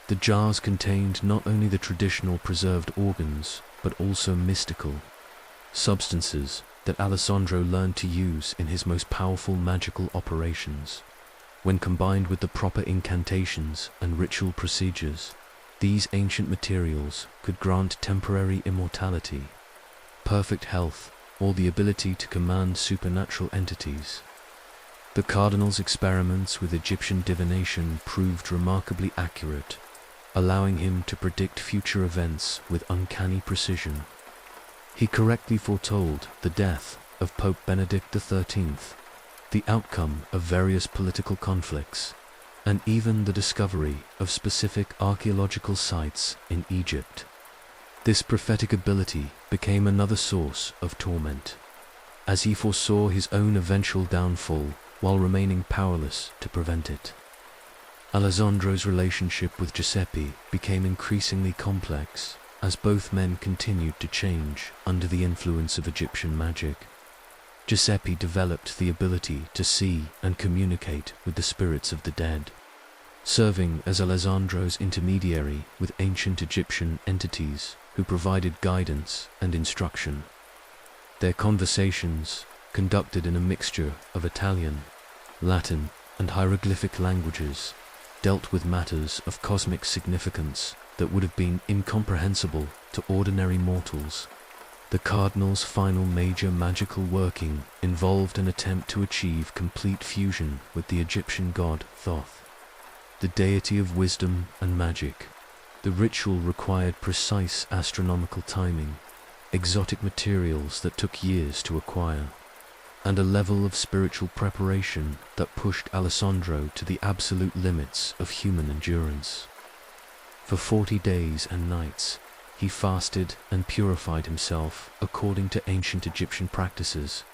The jars contained not only the traditional preserved organs, but also mystical substances that Alessandro learned to use in his most powerful magical operations. When combined with the proper incantations and ritual procedures, these ancient materials could grant temporary immortality, perfect health, or the ability to command supernatural entities. The cardinal's experiments with Egyptian divination proved remarkably accurate, allowing him to predict future events with uncanny precision. He correctly foretold the death of Pope Benedict XIII, the outcome of various political conflicts, and even the discovery of specific archaeological sites in Egypt. This prophetic ability became another source of torment, as he foresaw his own eventual downfall while remaining powerless to prevent it. Alessandro's relationship with Giuseppe became increasingly complex as both men continued to change under the influence of Egyptian magic. Giuseppe developed the ability to see and communicate with the spirits of the dead, serving as Alessandro's intermediary with ancient Egyptian entities who provided guidance and instruction. Their conversations, conducted in a mixture of Italian, Latin, and hieroglyphic languages, dealt with matters of cosmic significance that would have been incomprehensible to ordinary mortals. The cardinals' final major magical working involved an attempt to achieve complete fusion with the Egyptian god Thoth, the deity of wisdom and magic. The ritual required precise astronomical timing, exotic materials that took years to acquire, and a level of spiritual preparation that pushed Alessandro to the absolute limits of human endurance. For 40 days and nights, he fasted and purified himself according to ancient Egyptian practices,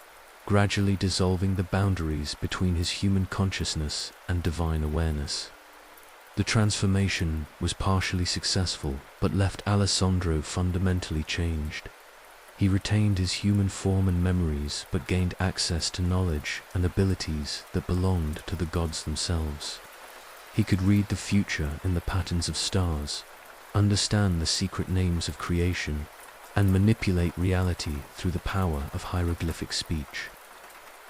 gradually dissolving the boundaries between his human consciousness and divine awareness. The transformation was partially successful, but left Alessandro fundamentally changed. He retained his human form and memories, but gained access to knowledge and abilities that belonged to the gods themselves. He could read the future in the patterns of stars, understand the secret names of creation, and manipulate reality through the power of hieroglyphic speech.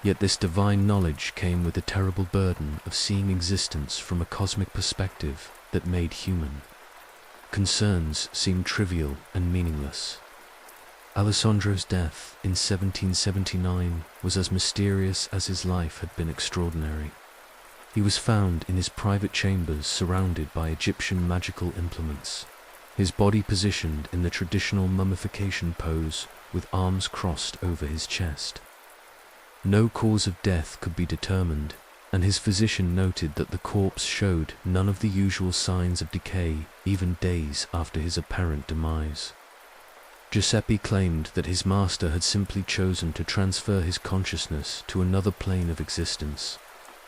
Yet this divine knowledge came with the terrible burden of seeing existence from a cosmic perspective that made human concerns seem trivial and meaningless. Alessandro's death in 1779 was as mysterious as his life had been extraordinary. He was found in his private chambers surrounded by Egyptian magical implements, his body positioned in the traditional mummification pose with arms crossed over his chest. No cause of death could be determined, and his physician noted that the corpse showed none of the usual signs of decay even days after his apparent demise. Giuseppe claimed that his master had simply chosen to transfer his consciousness to another plane of existence,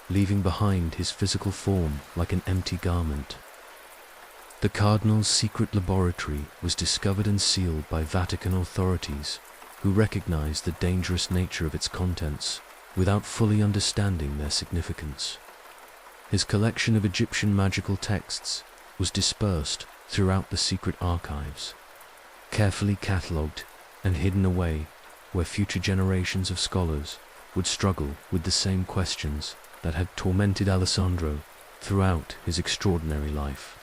leaving behind his physical form like an empty garment. The cardinal's secret laboratory was discovered and sealed by Vatican authorities, who recognized the dangerous nature of its contents without fully understanding their significance. His collection of Egyptian magical texts was dispersed throughout the secret archives, carefully catalogued and hidden away where future generations of scholars would struggle with the same questions that had tormented Alessandro throughout his extraordinary life.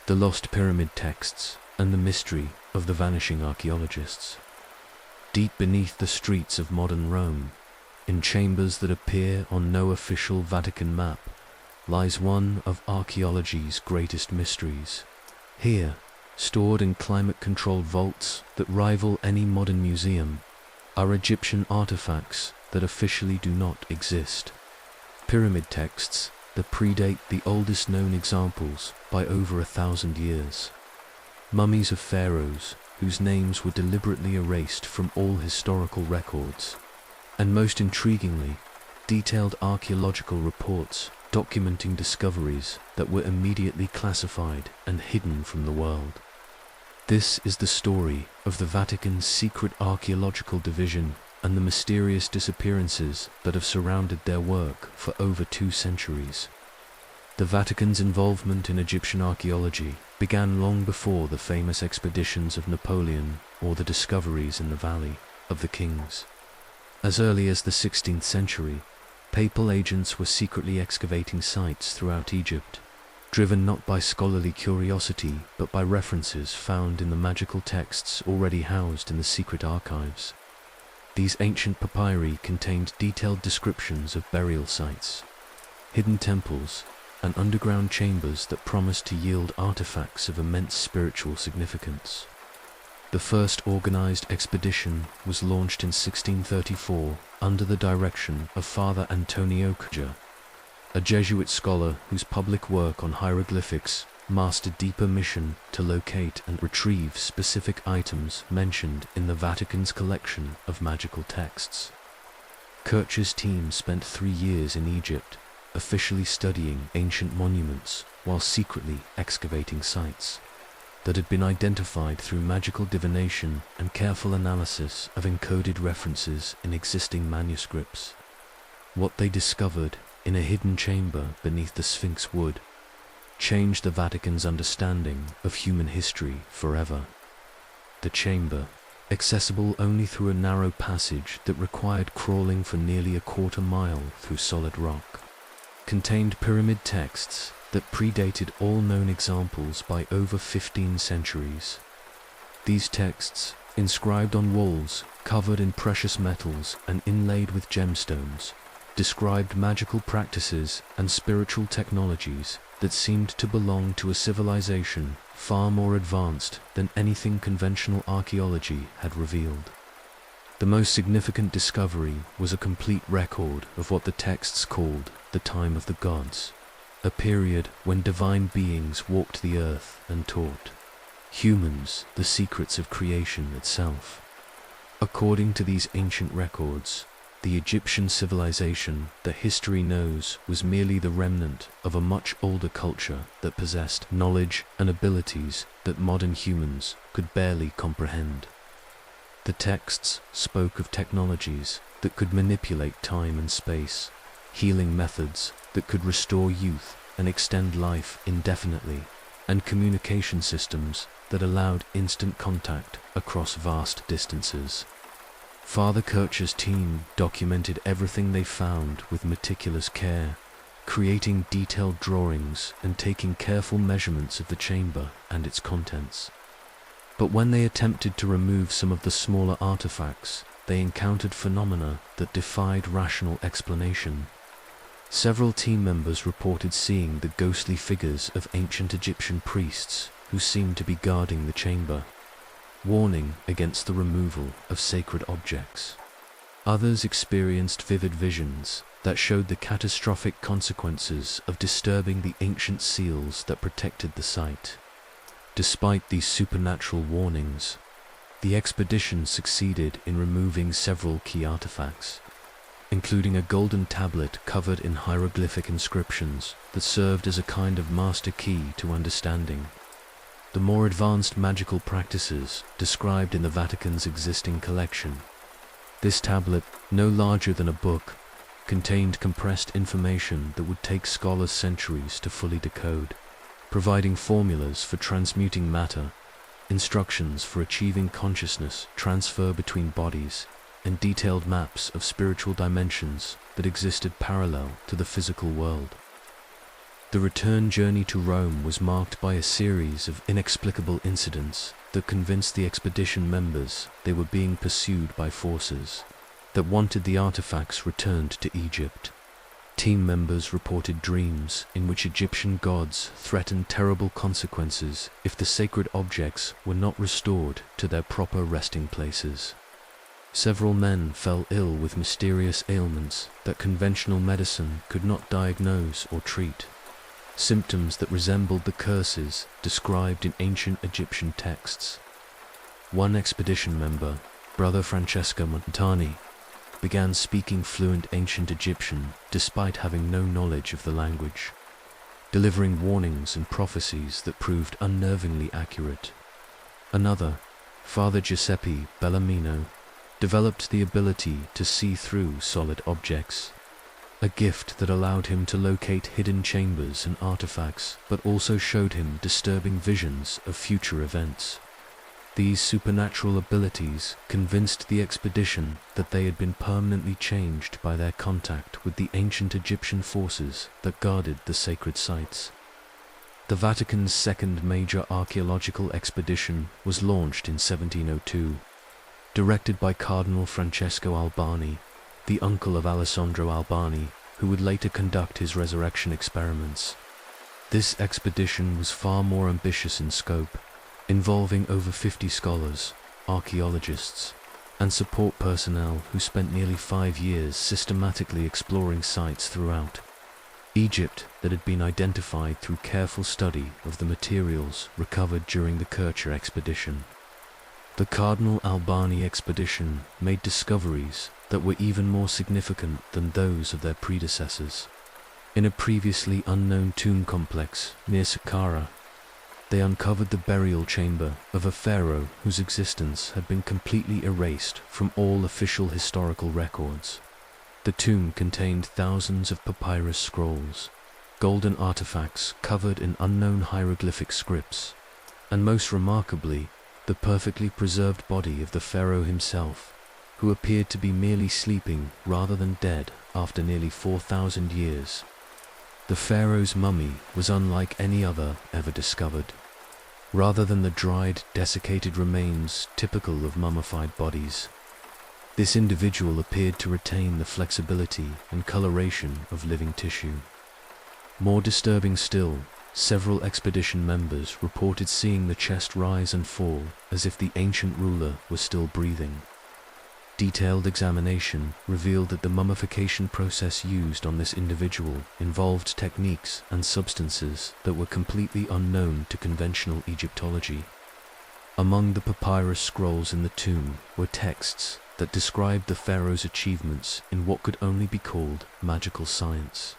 The lost pyramid texts and the mystery of the vanishing archaeologists. Deep beneath the streets of modern Rome, in chambers that appear on no official Vatican map, lies one of archaeology's greatest mysteries. Here, stored in climate-controlled vaults that rival any modern museum, are Egyptian artifacts that officially do not exist. Pyramid texts that predate the oldest known examples by over 1,000 years. Mummies of pharaohs whose names were deliberately erased from all historical records. And most intriguingly, detailed archaeological reports documenting discoveries that were immediately classified and hidden from the world. This is the story of the Vatican's secret archaeological division and the mysterious disappearances that have surrounded their work for over 2 centuries. The Vatican's involvement in Egyptian archaeology began long before the famous expeditions of Napoleon or the discoveries in the Valley of the Kings. As early as the 16th century, papal agents were secretly excavating sites throughout Egypt, driven not by scholarly curiosity but by references found in the magical texts already housed in the secret archives. These ancient papyri contained detailed descriptions of burial sites, hidden temples, and underground chambers that promised to yield artifacts of immense spiritual significance. The first organized expedition was launched in 1634 under the direction of Father Antonio Cuja, a Jesuit scholar whose public work on hieroglyphics masked a deeper mission to locate and retrieve specific items mentioned in the Vatican's collection of magical texts. Kirch's team spent 3 years in Egypt, officially studying ancient monuments while secretly excavating sites that had been identified through magical divination and careful analysis of encoded references in existing manuscripts. What they discovered in a hidden chamber beneath the Sphinx wood changed the Vatican's understanding of human history forever. The chamber, accessible only through a narrow passage that required crawling for nearly a quarter mile through solid rock, contained pyramid texts that predated all known examples by over 15 centuries. These texts inscribed on walls, covered in precious metals and inlaid with gemstones, described magical practices and spiritual technologies that seemed to belong to a civilization far more advanced than anything conventional archaeology had revealed. The most significant discovery was a complete record of what the texts called the time of the gods, a period when divine beings walked the earth and taught humans the secrets of creation itself. According to these ancient records, the Egyptian civilization that history knows was merely the remnant of a much older culture that possessed knowledge and abilities that modern humans could barely comprehend. The texts spoke of technologies that could manipulate time and space, healing methods that could restore youth and extend life indefinitely, and communication systems that allowed instant contact across vast distances. Father Kircher's team documented everything they found with meticulous care, creating detailed drawings and taking careful measurements of the chamber and its contents. But when they attempted to remove some of the smaller artifacts, they encountered phenomena that defied rational explanation. Several team members reported seeing the ghostly figures of ancient Egyptian priests who seemed to be guarding the chamber, warning against the removal of sacred objects. Others experienced vivid visions that showed the catastrophic consequences of disturbing the ancient seals that protected the site. Despite these supernatural warnings, the expedition succeeded in removing several key artifacts, including a golden tablet covered in hieroglyphic inscriptions that served as a kind of master key to understanding the more advanced magical practices described in the Vatican's existing collection. This tablet, no larger than a book, contained compressed information that would take scholars centuries to fully decode, providing formulas for transmuting matter, instructions for achieving consciousness transfer between bodies, and detailed maps of spiritual dimensions that existed parallel to the physical world. The return journey to Rome was marked by a series of inexplicable incidents that convinced the expedition members they were being pursued by forces that wanted the artifacts returned to Egypt. Team members reported dreams in which Egyptian gods threatened terrible consequences if the sacred objects were not restored to their proper resting places. Several men fell ill with mysterious ailments that conventional medicine could not diagnose or treat, symptoms that resembled the curses described in ancient Egyptian texts. One expedition member, Brother Francesco Montani, began speaking fluent ancient Egyptian despite having no knowledge of the language, delivering warnings and prophecies that proved unnervingly accurate. Another, Father Giuseppe Bellarmino, developed the ability to see through solid objects, a gift that allowed him to locate hidden chambers and artifacts, but also showed him disturbing visions of future events. These supernatural abilities convinced the expedition that they had been permanently changed by their contact with the ancient Egyptian forces that guarded the sacred sites. The Vatican's second major archaeological expedition was launched in 1702, directed by Cardinal Francesco Albani, the uncle of Alessandro Albani, who would later conduct his resurrection experiments. This expedition was far more ambitious in scope, involving over 50 scholars, archaeologists, and support personnel who spent nearly 5 years systematically exploring sites throughout Egypt that had been identified through careful study of the materials recovered during the Kircher expedition. The Cardinal Albani expedition made discoveries that were even more significant than those of their predecessors. In a previously unknown tomb complex near Saqqara, they uncovered the burial chamber of a pharaoh whose existence had been completely erased from all official historical records. The tomb contained thousands of papyrus scrolls, golden artifacts covered in unknown hieroglyphic scripts, and most remarkably, the perfectly preserved body of the pharaoh himself, who appeared to be merely sleeping rather than dead after nearly 4,000 years. The pharaoh's mummy was unlike any other ever discovered. rather than the dried, desiccated remains typical of mummified bodies. This individual appeared to retain the flexibility and coloration of living tissue. More disturbing still, several expedition members reported seeing the chest rise and fall as if the ancient ruler was still breathing. Detailed examination revealed that the mummification process used on this individual involved techniques and substances that were completely unknown to conventional Egyptology. Among the papyrus scrolls in the tomb were texts that described the pharaoh's achievements in what could only be called magical science.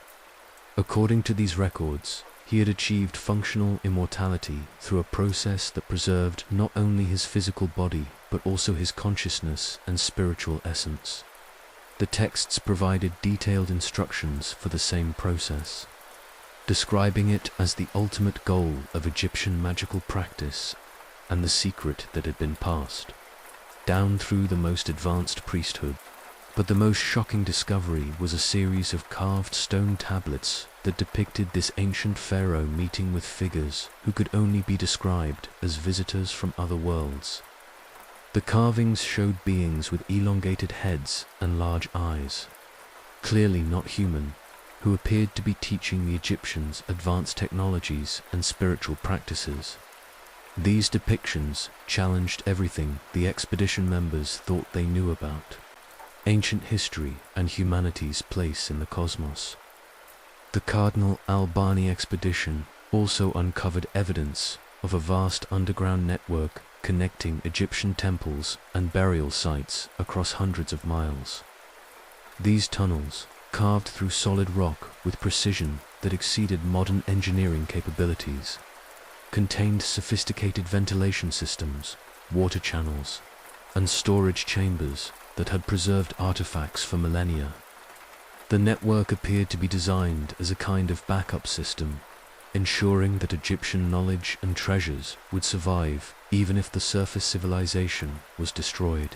According to these records, he had achieved functional immortality through a process that preserved not only his physical body, but also his consciousness and spiritual essence. The texts provided detailed instructions for the same process, describing it as the ultimate goal of Egyptian magical practice and the secret that had been passed down through the most advanced priesthood. But the most shocking discovery was a series of carved stone tablets that depicted this ancient pharaoh meeting with figures who could only be described as visitors from other worlds. The carvings showed beings with elongated heads and large eyes, clearly not human, who appeared to be teaching the Egyptians advanced technologies and spiritual practices. These depictions challenged everything the expedition members thought they knew about ancient history and humanity's place in the cosmos. The Cardinal Albani expedition also uncovered evidence of a vast underground network connecting Egyptian temples and burial sites across hundreds of miles. These tunnels, carved through solid rock with precision that exceeded modern engineering capabilities, contained sophisticated ventilation systems, water channels, and storage chambers that had preserved artifacts for millennia. The network appeared to be designed as a kind of backup system, ensuring that Egyptian knowledge and treasures would survive even if the surface civilization was destroyed.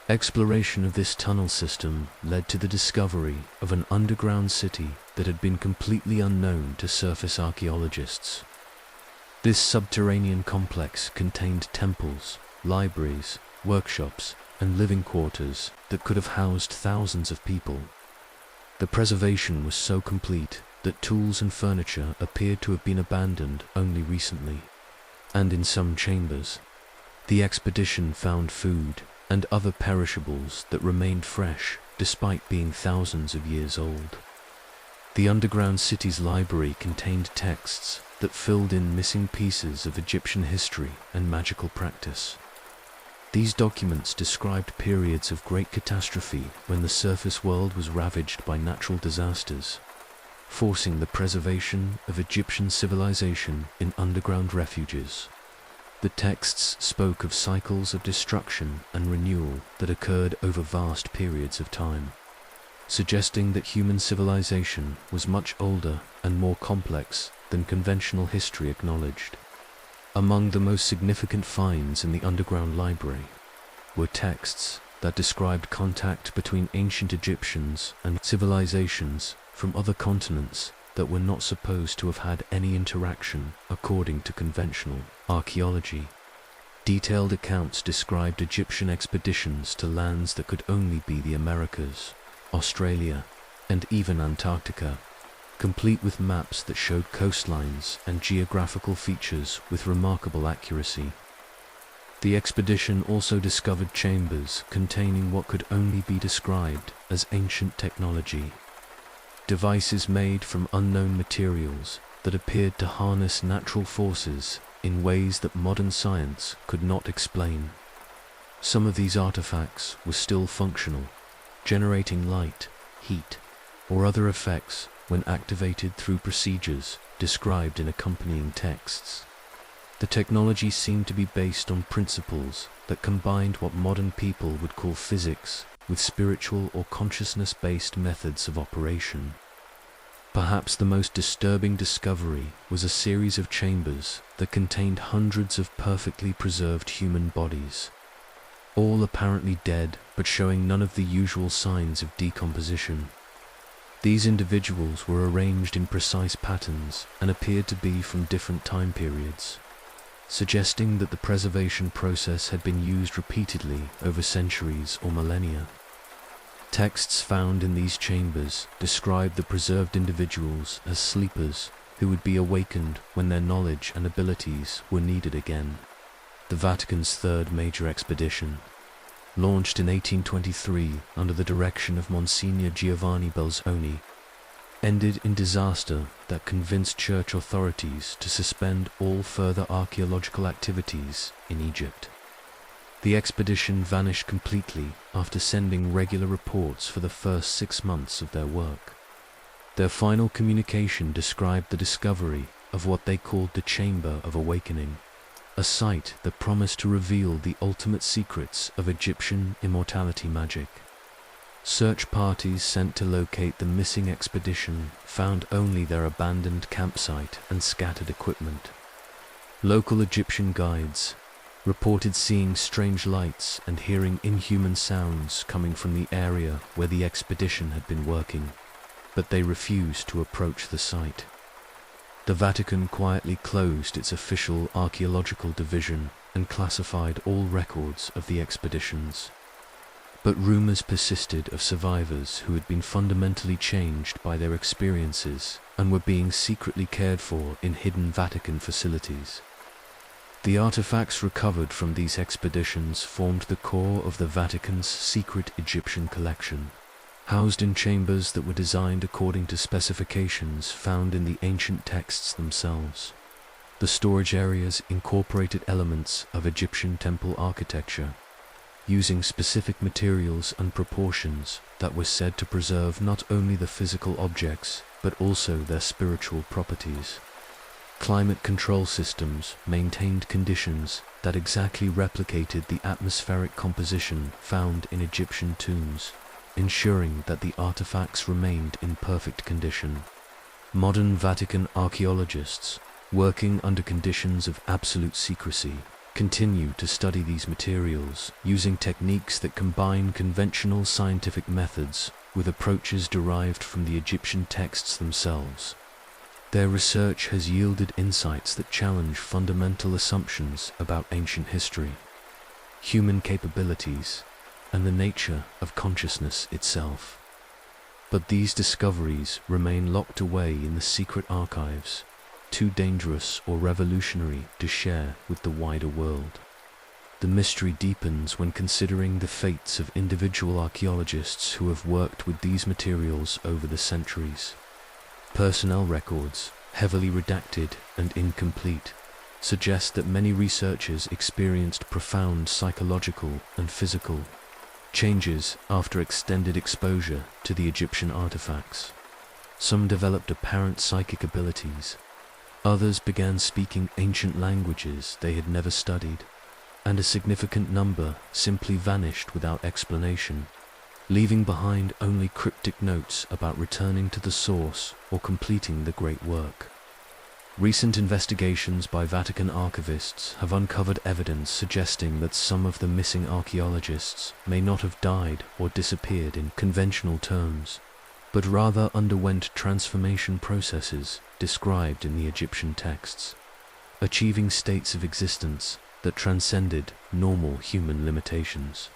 Exploration of this tunnel system led to the discovery of an underground city that had been completely unknown to surface archaeologists. This subterranean complex contained temples, libraries, workshops, and living quarters that could have housed thousands of people. The preservation was so complete that tools and furniture appeared to have been abandoned only recently. And in some chambers, the expedition found food and other perishables that remained fresh despite being thousands of years old. The underground city's library contained texts that filled in missing pieces of Egyptian history and magical practice. These documents described periods of great catastrophe when the surface world was ravaged by natural disasters, forcing the preservation of Egyptian civilization in underground refuges. The texts spoke of cycles of destruction and renewal that occurred over vast periods of time, suggesting that human civilization was much older and more complex than conventional history acknowledged. Among the most significant finds in the underground library were texts that described contact between ancient Egyptians and civilizations from other continents that were not supposed to have had any interaction according to conventional archaeology. Detailed accounts described Egyptian expeditions to lands that could only be the Americas, Australia, and even Antarctica, complete with maps that showed coastlines and geographical features with remarkable accuracy. The expedition also discovered chambers containing what could only be described as ancient technology, devices made from unknown materials that appeared to harness natural forces in ways that modern science could not explain. Some of these artifacts were still functional, generating light, heat, or other effects when activated through procedures described in accompanying texts. The technology seemed to be based on principles that combined what modern people would call physics with spiritual or consciousness-based methods of operation. Perhaps the most disturbing discovery was a series of chambers that contained hundreds of perfectly preserved human bodies, all apparently dead but showing none of the usual signs of decomposition. These individuals were arranged in precise patterns and appeared to be from different time periods. suggesting that the preservation process had been used repeatedly over centuries or millennia. Texts found in these chambers describe the preserved individuals as sleepers who would be awakened when their knowledge and abilities were needed again. The Vatican's third major expedition, launched in 1823 under the direction of Monsignor Giovanni Belzoni, ended in disaster that convinced church authorities to suspend all further archaeological activities in Egypt. The expedition vanished completely after sending regular reports for the first 6 months of their work. Their final communication described the discovery of what they called the Chamber of Awakening, a site that promised to reveal the ultimate secrets of Egyptian immortality magic. Search parties sent to locate the missing expedition found only their abandoned campsite and scattered equipment. Local Egyptian guides reported seeing strange lights and hearing inhuman sounds coming from the area where the expedition had been working, but they refused to approach the site. The Vatican quietly closed its official archaeological division and classified all records of the expeditions. But rumors persisted of survivors who had been fundamentally changed by their experiences and were being secretly cared for in hidden Vatican facilities. The artifacts recovered from these expeditions formed the core of the Vatican's secret Egyptian collection, housed in chambers that were designed according to specifications found in the ancient texts themselves. The storage areas incorporated elements of Egyptian temple architecture, using specific materials and proportions that were said to preserve not only the physical objects, but also their spiritual properties. Climate control systems maintained conditions that exactly replicated the atmospheric composition found in Egyptian tombs, ensuring that the artifacts remained in perfect condition. Modern Vatican archaeologists, working under conditions of absolute secrecy, continue to study these materials using techniques that combine conventional scientific methods with approaches derived from the Egyptian texts themselves. Their research has yielded insights that challenge fundamental assumptions about ancient history, human capabilities, and the nature of consciousness itself. But these discoveries remain locked away in the secret archives, too dangerous or revolutionary to share with the wider world. The mystery deepens when considering the fates of individual archaeologists who have worked with these materials over the centuries. Personnel records, heavily redacted and incomplete, suggest that many researchers experienced profound psychological and physical changes after extended exposure to the Egyptian artifacts. Some developed apparent psychic abilities. Others began speaking ancient languages they had never studied, and a significant number simply vanished without explanation, leaving behind only cryptic notes about returning to the source or completing the great work. Recent investigations by Vatican archivists have uncovered evidence suggesting that some of the missing archaeologists may not have died or disappeared in conventional terms, but rather underwent transformation processes described in the Egyptian texts, achieving states of existence that transcended normal human limitations.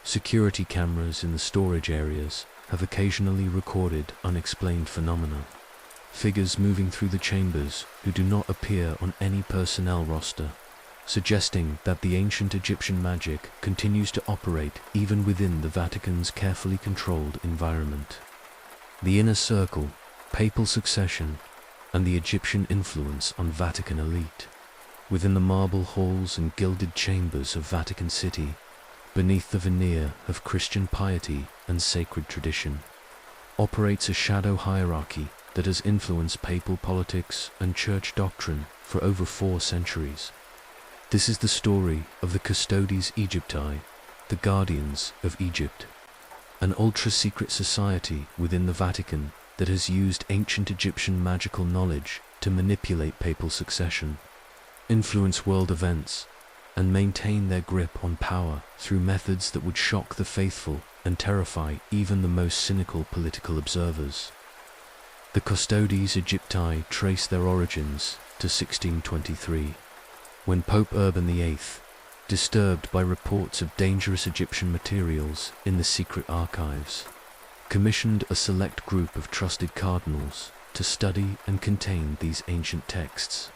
Security cameras in the storage areas have occasionally recorded unexplained phenomena, figures moving through the chambers who do not appear on any personnel roster, suggesting that the ancient Egyptian magic continues to operate even within the Vatican's carefully controlled environment. The inner circle, papal succession, and the Egyptian influence on Vatican elite. Within the marble halls and gilded chambers of Vatican City, beneath the veneer of Christian piety and sacred tradition, operates a shadow hierarchy that has influenced papal politics and church doctrine for over 4 centuries. This is the story of the Custodes Egypti, the guardians of Egypt, an ultra-secret society within the Vatican that has used ancient Egyptian magical knowledge to manipulate papal succession, influence world events, and maintain their grip on power through methods that would shock the faithful and terrify even the most cynical political observers. The Custodes Egypti trace their origins to 1623, when Pope Urban VIII, disturbed by reports of dangerous Egyptian materials in the secret archives, commissioned a select group of trusted cardinals to study and contain these ancient texts.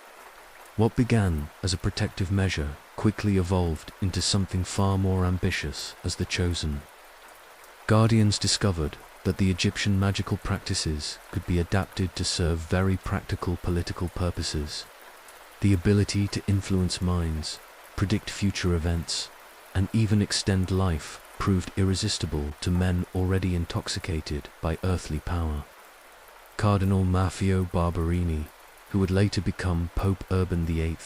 What began as a protective measure quickly evolved into something far more ambitious as the Chosen. Guardians discovered that the Egyptian magical practices could be adapted to serve very practical political purposes. The ability to influence minds, predict future events, and even extend life proved irresistible to men already intoxicated by earthly power. Cardinal Maffeo Barberini, who would later become Pope Urban VIII,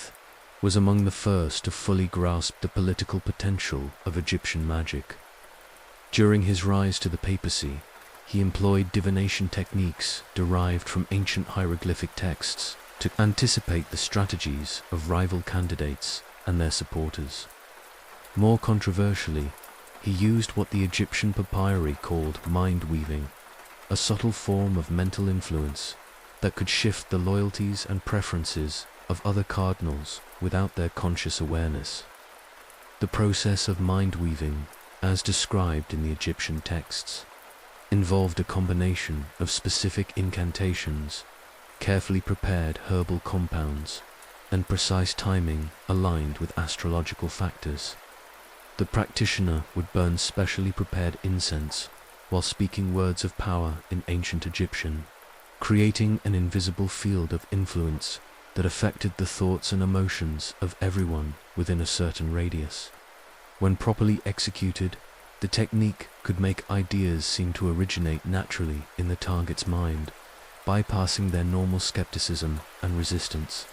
was among the first to fully grasp the political potential of Egyptian magic. During his rise to the papacy, he employed divination techniques derived from ancient hieroglyphic texts to anticipate the strategies of rival candidates and their supporters. More controversially, he used what the Egyptian papyri called mind-weaving, a subtle form of mental influence that could shift the loyalties and preferences of other cardinals without their conscious awareness. The process of mind-weaving, as described in the Egyptian texts, involved a combination of specific incantations, carefully prepared herbal compounds, and precise timing aligned with astrological factors. The practitioner would burn specially prepared incense while speaking words of power in ancient Egyptian, creating an invisible field of influence that affected the thoughts and emotions of everyone within a certain radius. When properly executed, the technique could make ideas seem to originate naturally in the target's mind, bypassing their normal skepticism and resistance.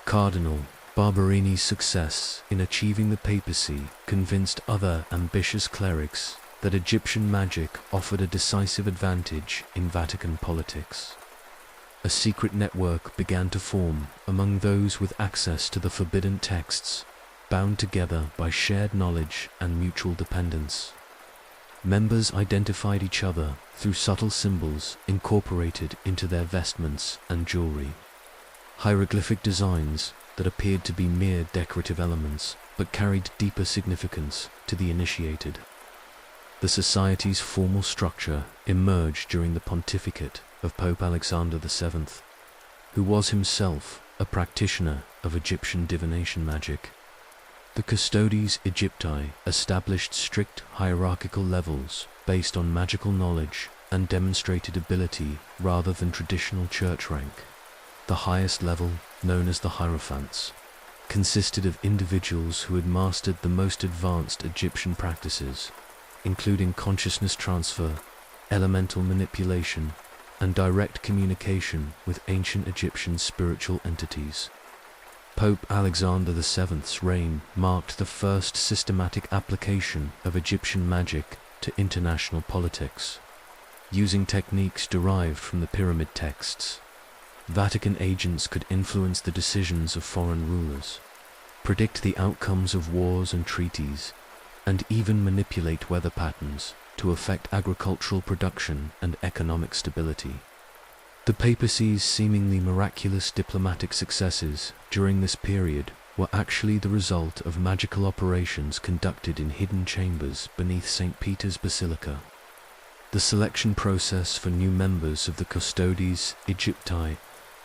Cardinal Barberini's success in achieving the papacy convinced other ambitious clerics that Egyptian magic offered a decisive advantage in Vatican politics. A secret network began to form among those with access to the forbidden texts, bound together by shared knowledge and mutual dependence. Members identified each other through subtle symbols incorporated into their vestments and jewelry. Hieroglyphic designs that appeared to be mere decorative elements but carried deeper significance to the initiated. The society's formal structure emerged during the pontificate of Pope Alexander VII, who was himself a practitioner of Egyptian divination magic. The Custodes Egypti established strict hierarchical levels based on magical knowledge and demonstrated ability rather than traditional church rank. The highest level, known as the Hierophants, consisted of individuals who had mastered the most advanced Egyptian practices, including consciousness transfer, elemental manipulation, and direct communication with ancient Egyptian spiritual entities. Pope Alexander VII's reign marked the first systematic application of Egyptian magic to international politics. Using techniques derived from the pyramid texts, Vatican agents could influence the decisions of foreign rulers, predict the outcomes of wars and treaties, and even manipulate weather patterns to affect agricultural production and economic stability. The papacy's seemingly miraculous diplomatic successes during this period were actually the result of magical operations conducted in hidden chambers beneath St. Peter's Basilica. The selection process for new members of the Custodes Egypti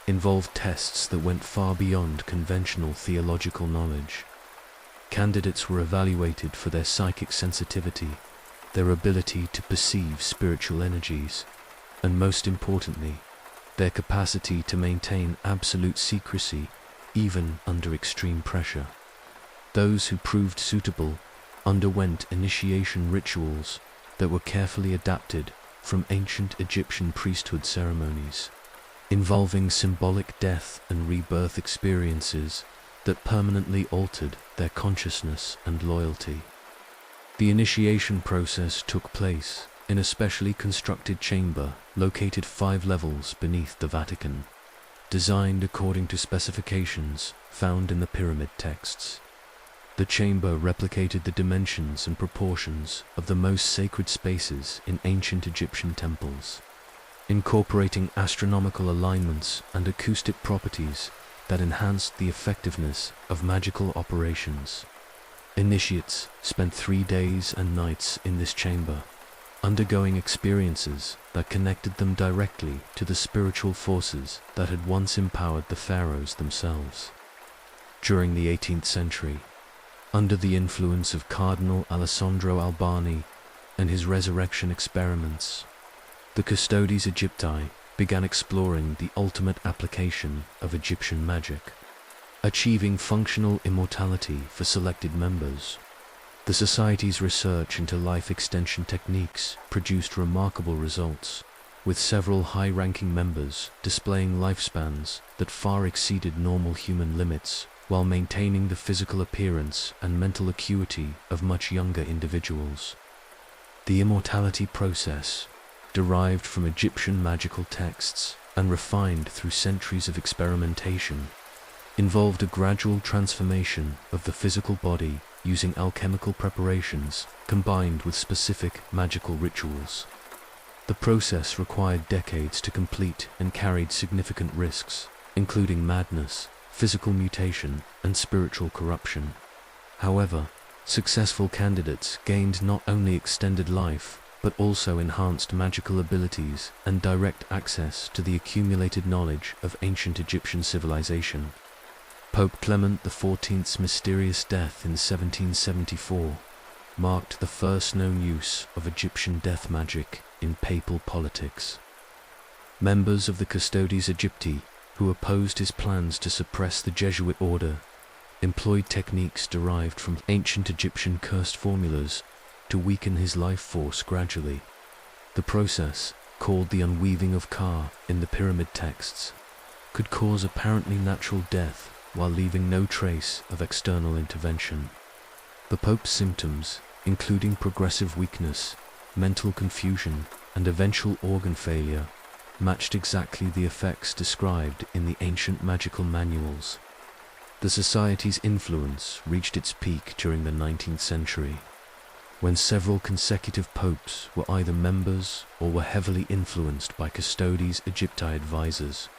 involved tests that went far beyond conventional theological knowledge. Candidates were evaluated for their psychic sensitivity, their ability to perceive spiritual energies, and most importantly, their capacity to maintain absolute secrecy even under extreme pressure. Those who proved suitable underwent initiation rituals that were carefully adapted from ancient Egyptian priesthood ceremonies, involving symbolic death and rebirth experiences that permanently altered their consciousness and loyalty. The initiation process took place in a specially constructed chamber located 5 levels beneath the Vatican, designed according to specifications found in the pyramid texts. The chamber replicated the dimensions and proportions of the most sacred spaces in ancient Egyptian temples, incorporating astronomical alignments and acoustic properties that enhanced the effectiveness of magical operations. Initiates spent 3 days and nights in this chamber, undergoing experiences that connected them directly to the spiritual forces that had once empowered the pharaohs themselves. During the 18th century, under the influence of Cardinal Alessandro Albani and his resurrection experiments, the Custodes Egypti began exploring the ultimate application of Egyptian magic, achieving functional immortality for selected members. The Society's research into life extension techniques produced remarkable results, with several high-ranking members displaying lifespans that far exceeded normal human limits, while maintaining the physical appearance and mental acuity of much younger individuals. The immortality process, derived from Egyptian magical texts and refined through centuries of experimentation, involved a gradual transformation of the physical body using alchemical preparations combined with specific magical rituals. The process required decades to complete and carried significant risks, including madness, physical mutation, and spiritual corruption. However, successful candidates gained not only extended life, but also enhanced magical abilities and direct access to the accumulated knowledge of ancient Egyptian civilization. Pope Clement XIV's mysterious death in 1774 marked the first known use of Egyptian death magic in papal politics. Members of the Custodes Egypti, who opposed his plans to suppress the Jesuit order, employed techniques derived from ancient Egyptian cursed formulas to weaken his life force gradually. The process, called the unweaving of Ka in the pyramid texts, could cause apparently natural death while leaving no trace of external intervention. The Pope's symptoms, including progressive weakness, mental confusion, and eventual organ failure, matched exactly the effects described in the ancient magical manuals. The Society's influence reached its peak during the 19th century, when several consecutive popes were either members or were heavily influenced by Custodes Egypti advisors.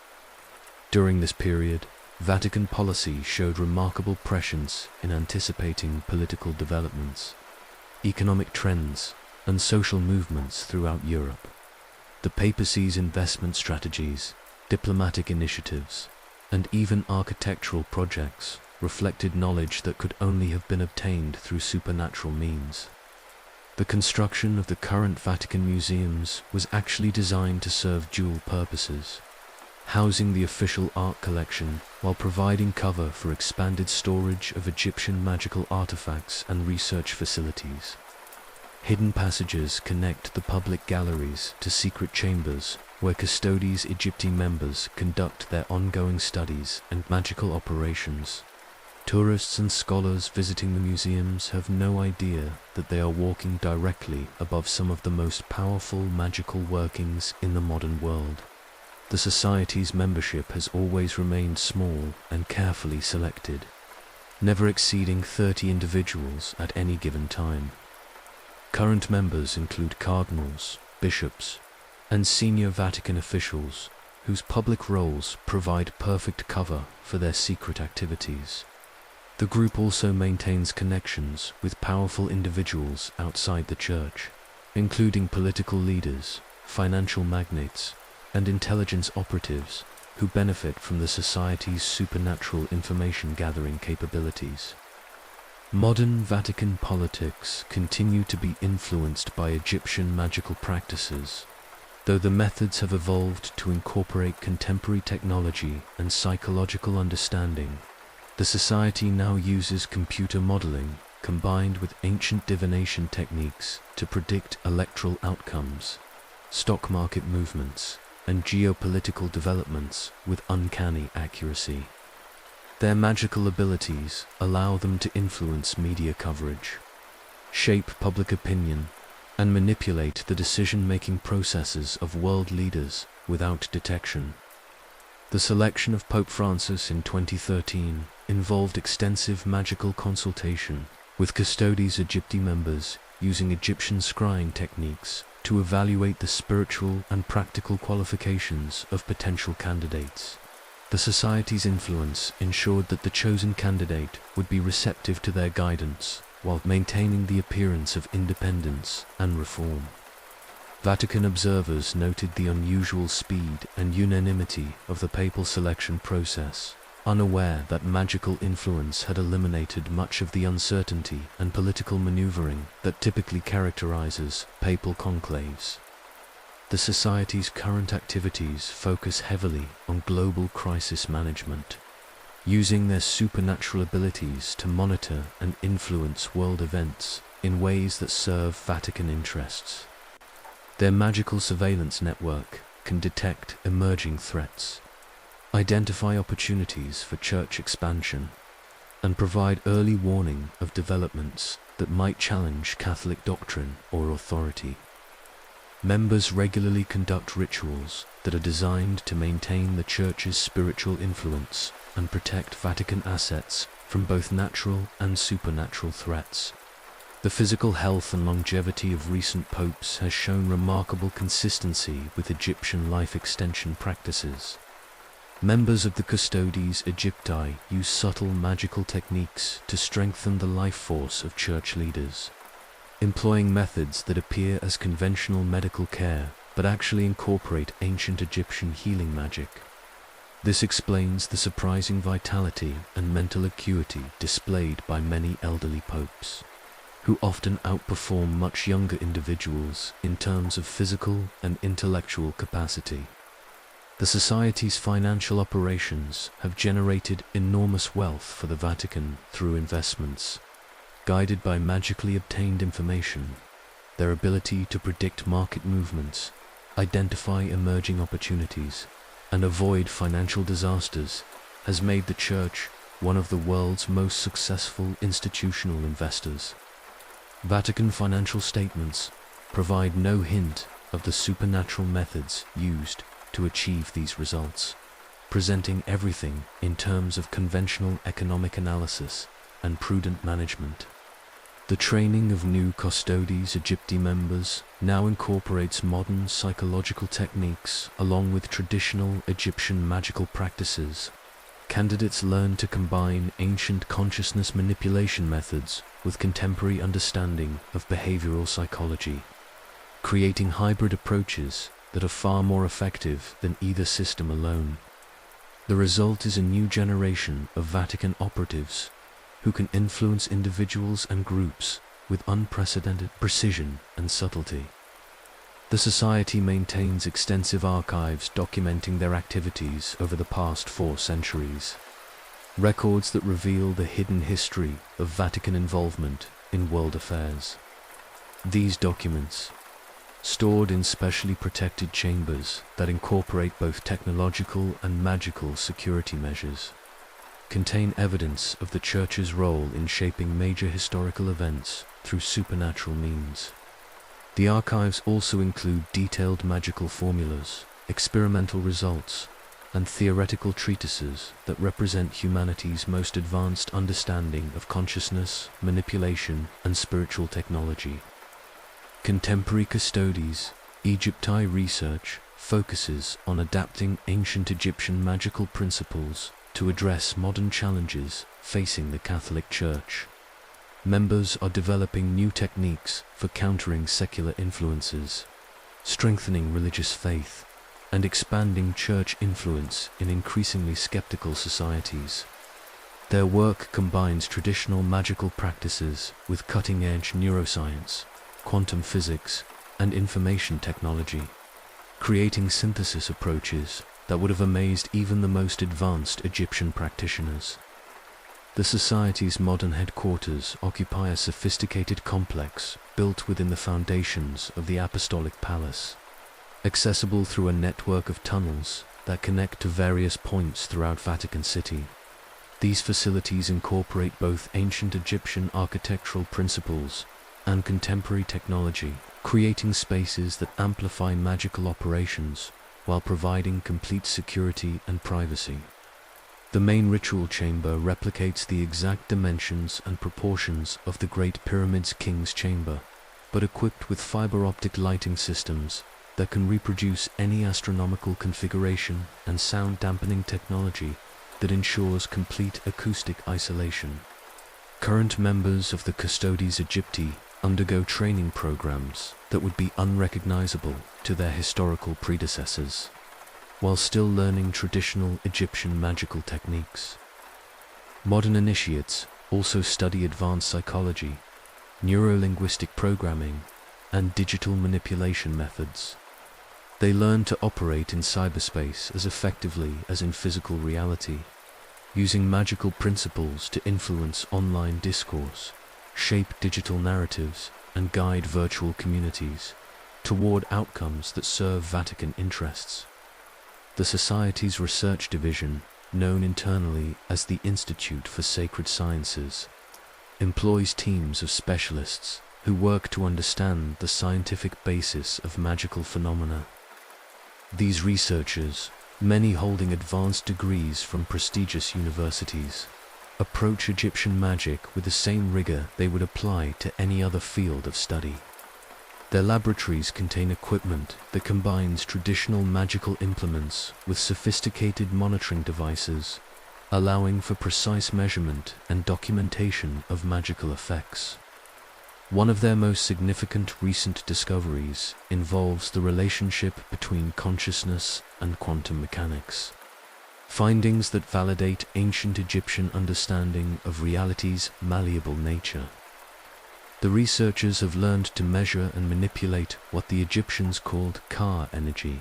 During this period, Vatican policy showed remarkable prescience in anticipating political developments, economic trends, and social movements throughout Europe. The papacy's investment strategies, diplomatic initiatives, and even architectural projects reflected knowledge that could only have been obtained through supernatural means. The construction of the current Vatican museums was actually designed to serve dual purposes, housing the official art collection while providing cover for expanded storage of Egyptian magical artifacts and research facilities. Hidden passages connect the public galleries to secret chambers where Custodes Egypti members conduct their ongoing studies and magical operations. Tourists and scholars visiting the museums have no idea that they are walking directly above some of the most powerful magical workings in the modern world. The Society's membership has always remained small and carefully selected, never exceeding 30 individuals at any given time. Current members include cardinals, bishops, and senior Vatican officials whose public roles provide perfect cover for their secret activities. The group also maintains connections with powerful individuals outside the Church, including political leaders, financial magnates, and intelligence operatives who benefit from the Society's supernatural information-gathering capabilities. Modern Vatican politics continue to be influenced by Egyptian magical practices, though the methods have evolved to incorporate contemporary technology and psychological understanding. The Society now uses computer modeling combined with ancient divination techniques to predict electoral outcomes, stock market movements, and geopolitical developments with uncanny accuracy. Their magical abilities allow them to influence media coverage, shape public opinion, and manipulate the decision-making processes of world leaders without detection. The selection of Pope Francis in 2013 involved extensive magical consultation with Custodes Egypti members using Egyptian scrying techniques to evaluate the spiritual and practical qualifications of potential candidates. The society's influence ensured that the chosen candidate would be receptive to their guidance, while maintaining the appearance of independence and reform. Vatican observers noted the unusual speed and unanimity of the papal selection process, unaware that magical influence had eliminated much of the uncertainty and political maneuvering that typically characterizes papal conclaves. The Society's current activities focus heavily on global crisis management, using their supernatural abilities to monitor and influence world events in ways that serve Vatican interests. Their magical surveillance network can detect emerging threats, identify opportunities for church expansion, and provide early warning of developments that might challenge Catholic doctrine or authority. Members regularly conduct rituals that are designed to maintain the Church's spiritual influence and protect Vatican assets from both natural and supernatural threats. The physical health and longevity of recent popes has shown remarkable consistency with Egyptian life extension practices. Members of the Custodes Egypti use subtle magical techniques to strengthen the life force of church leaders, employing methods that appear as conventional medical care but actually incorporate ancient Egyptian healing magic. This explains the surprising vitality and mental acuity displayed by many elderly popes, who often outperform much younger individuals in terms of physical and intellectual capacity. The Society's financial operations have generated enormous wealth for the Vatican through investments. Guided by magically obtained information, their ability to predict market movements, identify emerging opportunities, and avoid financial disasters has made the Church one of the world's most successful institutional investors. Vatican financial statements provide no hint of the supernatural methods used to achieve these results, presenting everything in terms of conventional economic analysis and prudent management. The training of new Custodes Egypti members now incorporates modern psychological techniques along with traditional Egyptian magical practices. Candidates learn to combine ancient consciousness manipulation methods with contemporary understanding of behavioral psychology, creating hybrid approaches that are far more effective than either system alone. The result is a new generation of Vatican operatives who can influence individuals and groups with unprecedented precision and subtlety. The Society maintains extensive archives documenting their activities over the past 4 centuries, records that reveal the hidden history of Vatican involvement in world affairs. These documents, stored in specially protected chambers that incorporate both technological and magical security measures, contain evidence of the Church's role in shaping major historical events through supernatural means. The archives also include detailed magical formulas, experimental results, and theoretical treatises that represent humanity's most advanced understanding of consciousness, manipulation, and spiritual technology. Contemporary Custodes Egypti research focuses on adapting ancient Egyptian magical principles to address modern challenges facing the Catholic Church. Members are developing new techniques for countering secular influences, strengthening religious faith, and expanding church influence in increasingly skeptical societies. Their work combines traditional magical practices with cutting-edge neuroscience, quantum physics, and information technology, creating synthesis approaches that would have amazed even the most advanced Egyptian practitioners. The Society's modern headquarters occupy a sophisticated complex built within the foundations of the Apostolic Palace, accessible through a network of tunnels that connect to various points throughout Vatican City. These facilities incorporate both ancient Egyptian architectural principles and contemporary technology, creating spaces that amplify magical operations while providing complete security and privacy. The main ritual chamber replicates the exact dimensions and proportions of the Great Pyramid's King's Chamber, but equipped with fiber optic lighting systems that can reproduce any astronomical configuration and sound dampening technology that ensures complete acoustic isolation. Current members of the Custodes Egypti undergo training programs that would be unrecognizable to their historical predecessors, while still learning traditional Egyptian magical techniques. Modern initiates also study advanced psychology, neuro-linguistic programming, and digital manipulation methods. They learn to operate in cyberspace as effectively as in physical reality, using magical principles to influence online discourse, shape digital narratives, and guide virtual communities toward outcomes that serve Vatican interests. The Society's research division, known internally as the Institute for Sacred Sciences, employs teams of specialists who work to understand the scientific basis of magical phenomena. These researchers, many holding advanced degrees from prestigious universities, approach Egyptian magic with the same rigor they would apply to any other field of study. Their laboratories contain equipment that combines traditional magical implements with sophisticated monitoring devices, allowing for precise measurement and documentation of magical effects. One of their most significant recent discoveries involves the relationship between consciousness and quantum mechanics. Findings that validate ancient Egyptian understanding of reality's malleable nature. The researchers have learned to measure and manipulate what the Egyptians called Ka energy,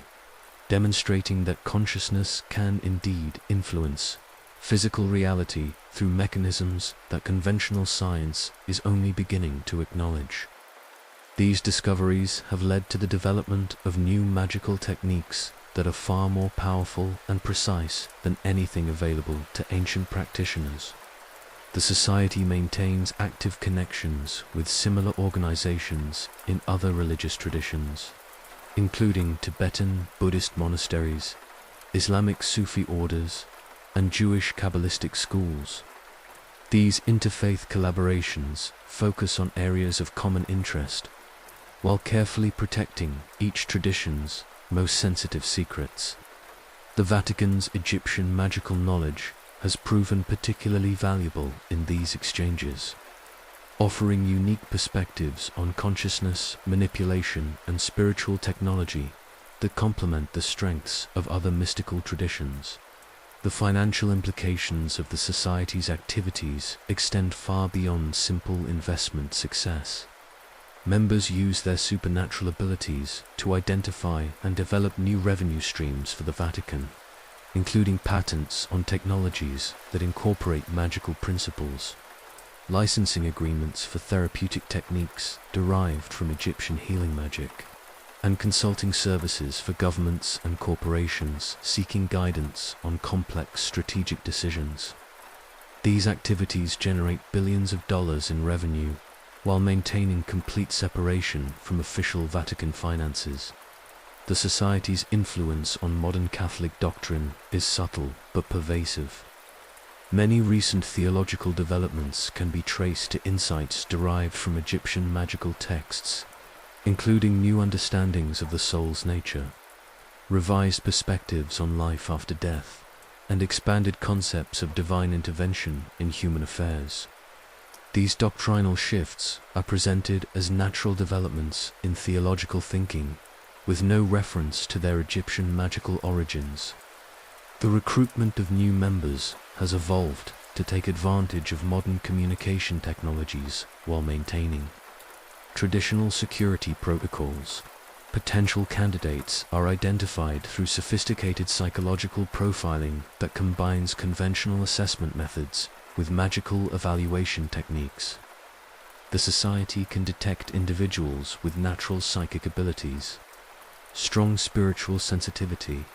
demonstrating that consciousness can indeed influence physical reality through mechanisms that conventional science is only beginning to acknowledge. These discoveries have led to the development of new magical techniques that are far more powerful and precise than anything available to ancient practitioners. The Society maintains active connections with similar organizations in other religious traditions, including Tibetan Buddhist monasteries, Islamic Sufi orders, and Jewish Kabbalistic schools. These interfaith collaborations focus on areas of common interest, while carefully protecting each tradition's most sensitive secrets. The Vatican's Egyptian magical knowledge has proven particularly valuable in these exchanges, offering unique perspectives on consciousness, manipulation, and spiritual technology that complement the strengths of other mystical traditions. The financial implications of the Society's activities extend far beyond simple investment success. Members use their supernatural abilities to identify and develop new revenue streams for the Vatican, including patents on technologies that incorporate magical principles, licensing agreements for therapeutic techniques derived from Egyptian healing magic, and consulting services for governments and corporations seeking guidance on complex strategic decisions. These activities generate billions of dollars in revenue while maintaining complete separation from official Vatican finances. The Society's influence on modern Catholic doctrine is subtle but pervasive. Many recent theological developments can be traced to insights derived from Egyptian magical texts, including new understandings of the soul's nature, revised perspectives on life after death, and expanded concepts of divine intervention in human affairs. These doctrinal shifts are presented as natural developments in theological thinking, with no reference to their Egyptian magical origins. The recruitment of new members has evolved to take advantage of modern communication technologies while maintaining traditional security protocols. Potential candidates are identified through sophisticated psychological profiling that combines conventional assessment methods with magical evaluation techniques. The Society can detect individuals with natural psychic abilities, strong spiritual sensitivity,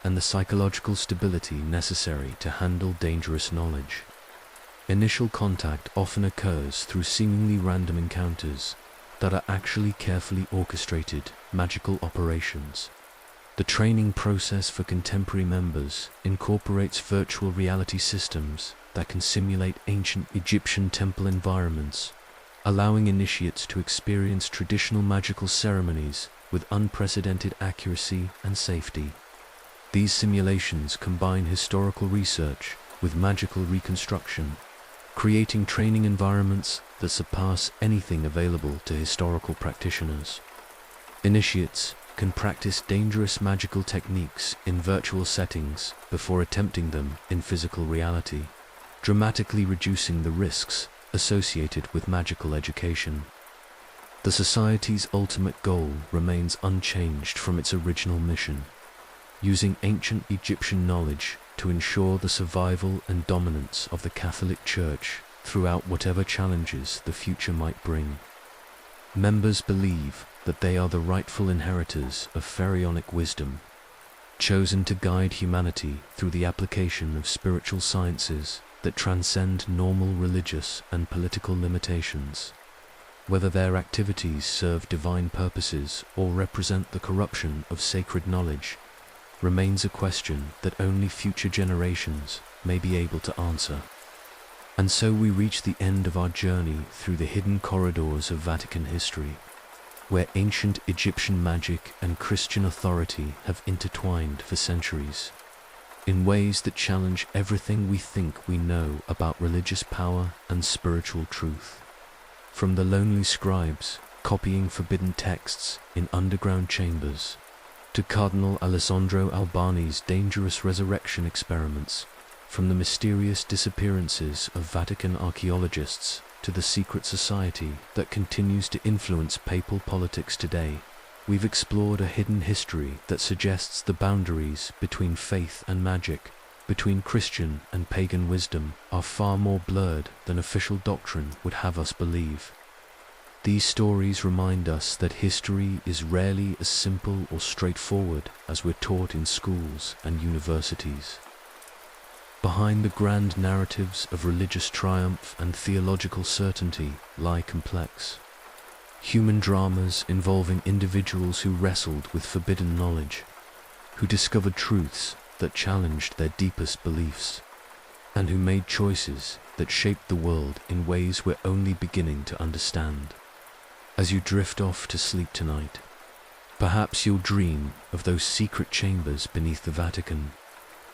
and the psychological stability necessary to handle dangerous knowledge. Initial contact often occurs through seemingly random encounters that are actually carefully orchestrated magical operations. The training process for contemporary members incorporates virtual reality systems that can simulate ancient Egyptian temple environments, allowing initiates to experience traditional magical ceremonies with unprecedented accuracy and safety. These simulations combine historical research with magical reconstruction, creating training environments that surpass anything available to historical practitioners. Initiates can practice dangerous magical techniques in virtual settings before attempting them in physical reality, dramatically reducing the risks associated with magical education. The Society's ultimate goal remains unchanged from its original mission, using ancient Egyptian knowledge to ensure the survival and dominance of the Catholic Church throughout whatever challenges the future might bring. Members believe that they are the rightful inheritors of pharaonic wisdom, chosen to guide humanity through the application of spiritual sciences that transcend normal religious and political limitations. Whether their activities serve divine purposes or represent the corruption of sacred knowledge remains a question that only future generations may be able to answer. And so we reach the end of our journey through the hidden corridors of Vatican history, where ancient Egyptian magic and Christian authority have intertwined for centuries, in ways that challenge everything we think we know about religious power and spiritual truth. From the lonely scribes copying forbidden texts in underground chambers, to Cardinal Alessandro Albani's dangerous resurrection experiments, from the mysterious disappearances of Vatican archaeologists to the secret society that continues to influence papal politics today, we've explored a hidden history that suggests the boundaries between faith and magic, between Christian and pagan wisdom, are far more blurred than official doctrine would have us believe. These stories remind us that history is rarely as simple or straightforward as we're taught in schools and universities. Behind the grand narratives of religious triumph and theological certainty lie complex, human dramas involving individuals who wrestled with forbidden knowledge, who discovered truths that challenged their deepest beliefs, and who made choices that shaped the world in ways we're only beginning to understand. As you drift off to sleep tonight, perhaps you'll dream of those secret chambers beneath the Vatican,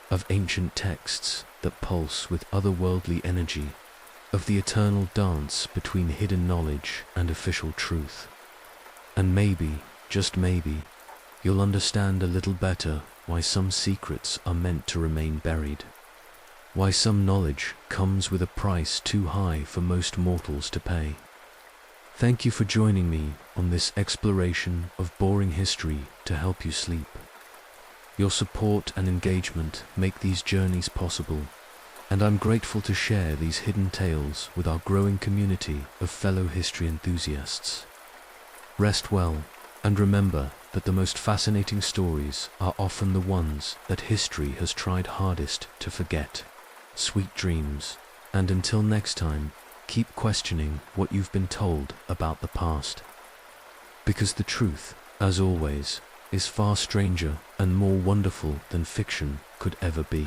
of ancient texts that pulse with otherworldly energy, of the eternal dance between hidden knowledge and official truth. And maybe, just maybe, you'll understand a little better why some secrets are meant to remain buried, why some knowledge comes with a price too high for most mortals to pay. Thank you for joining me on this exploration of boring history to help you sleep. Your support and engagement make these journeys possible, and I'm grateful to share these hidden tales with our growing community of fellow history enthusiasts. Rest well, and remember that the most fascinating stories are often the ones that history has tried hardest to forget. Sweet dreams, and until next time, keep questioning what you've been told about the past. Because the truth, as always, is far stranger and more wonderful than fiction could ever be.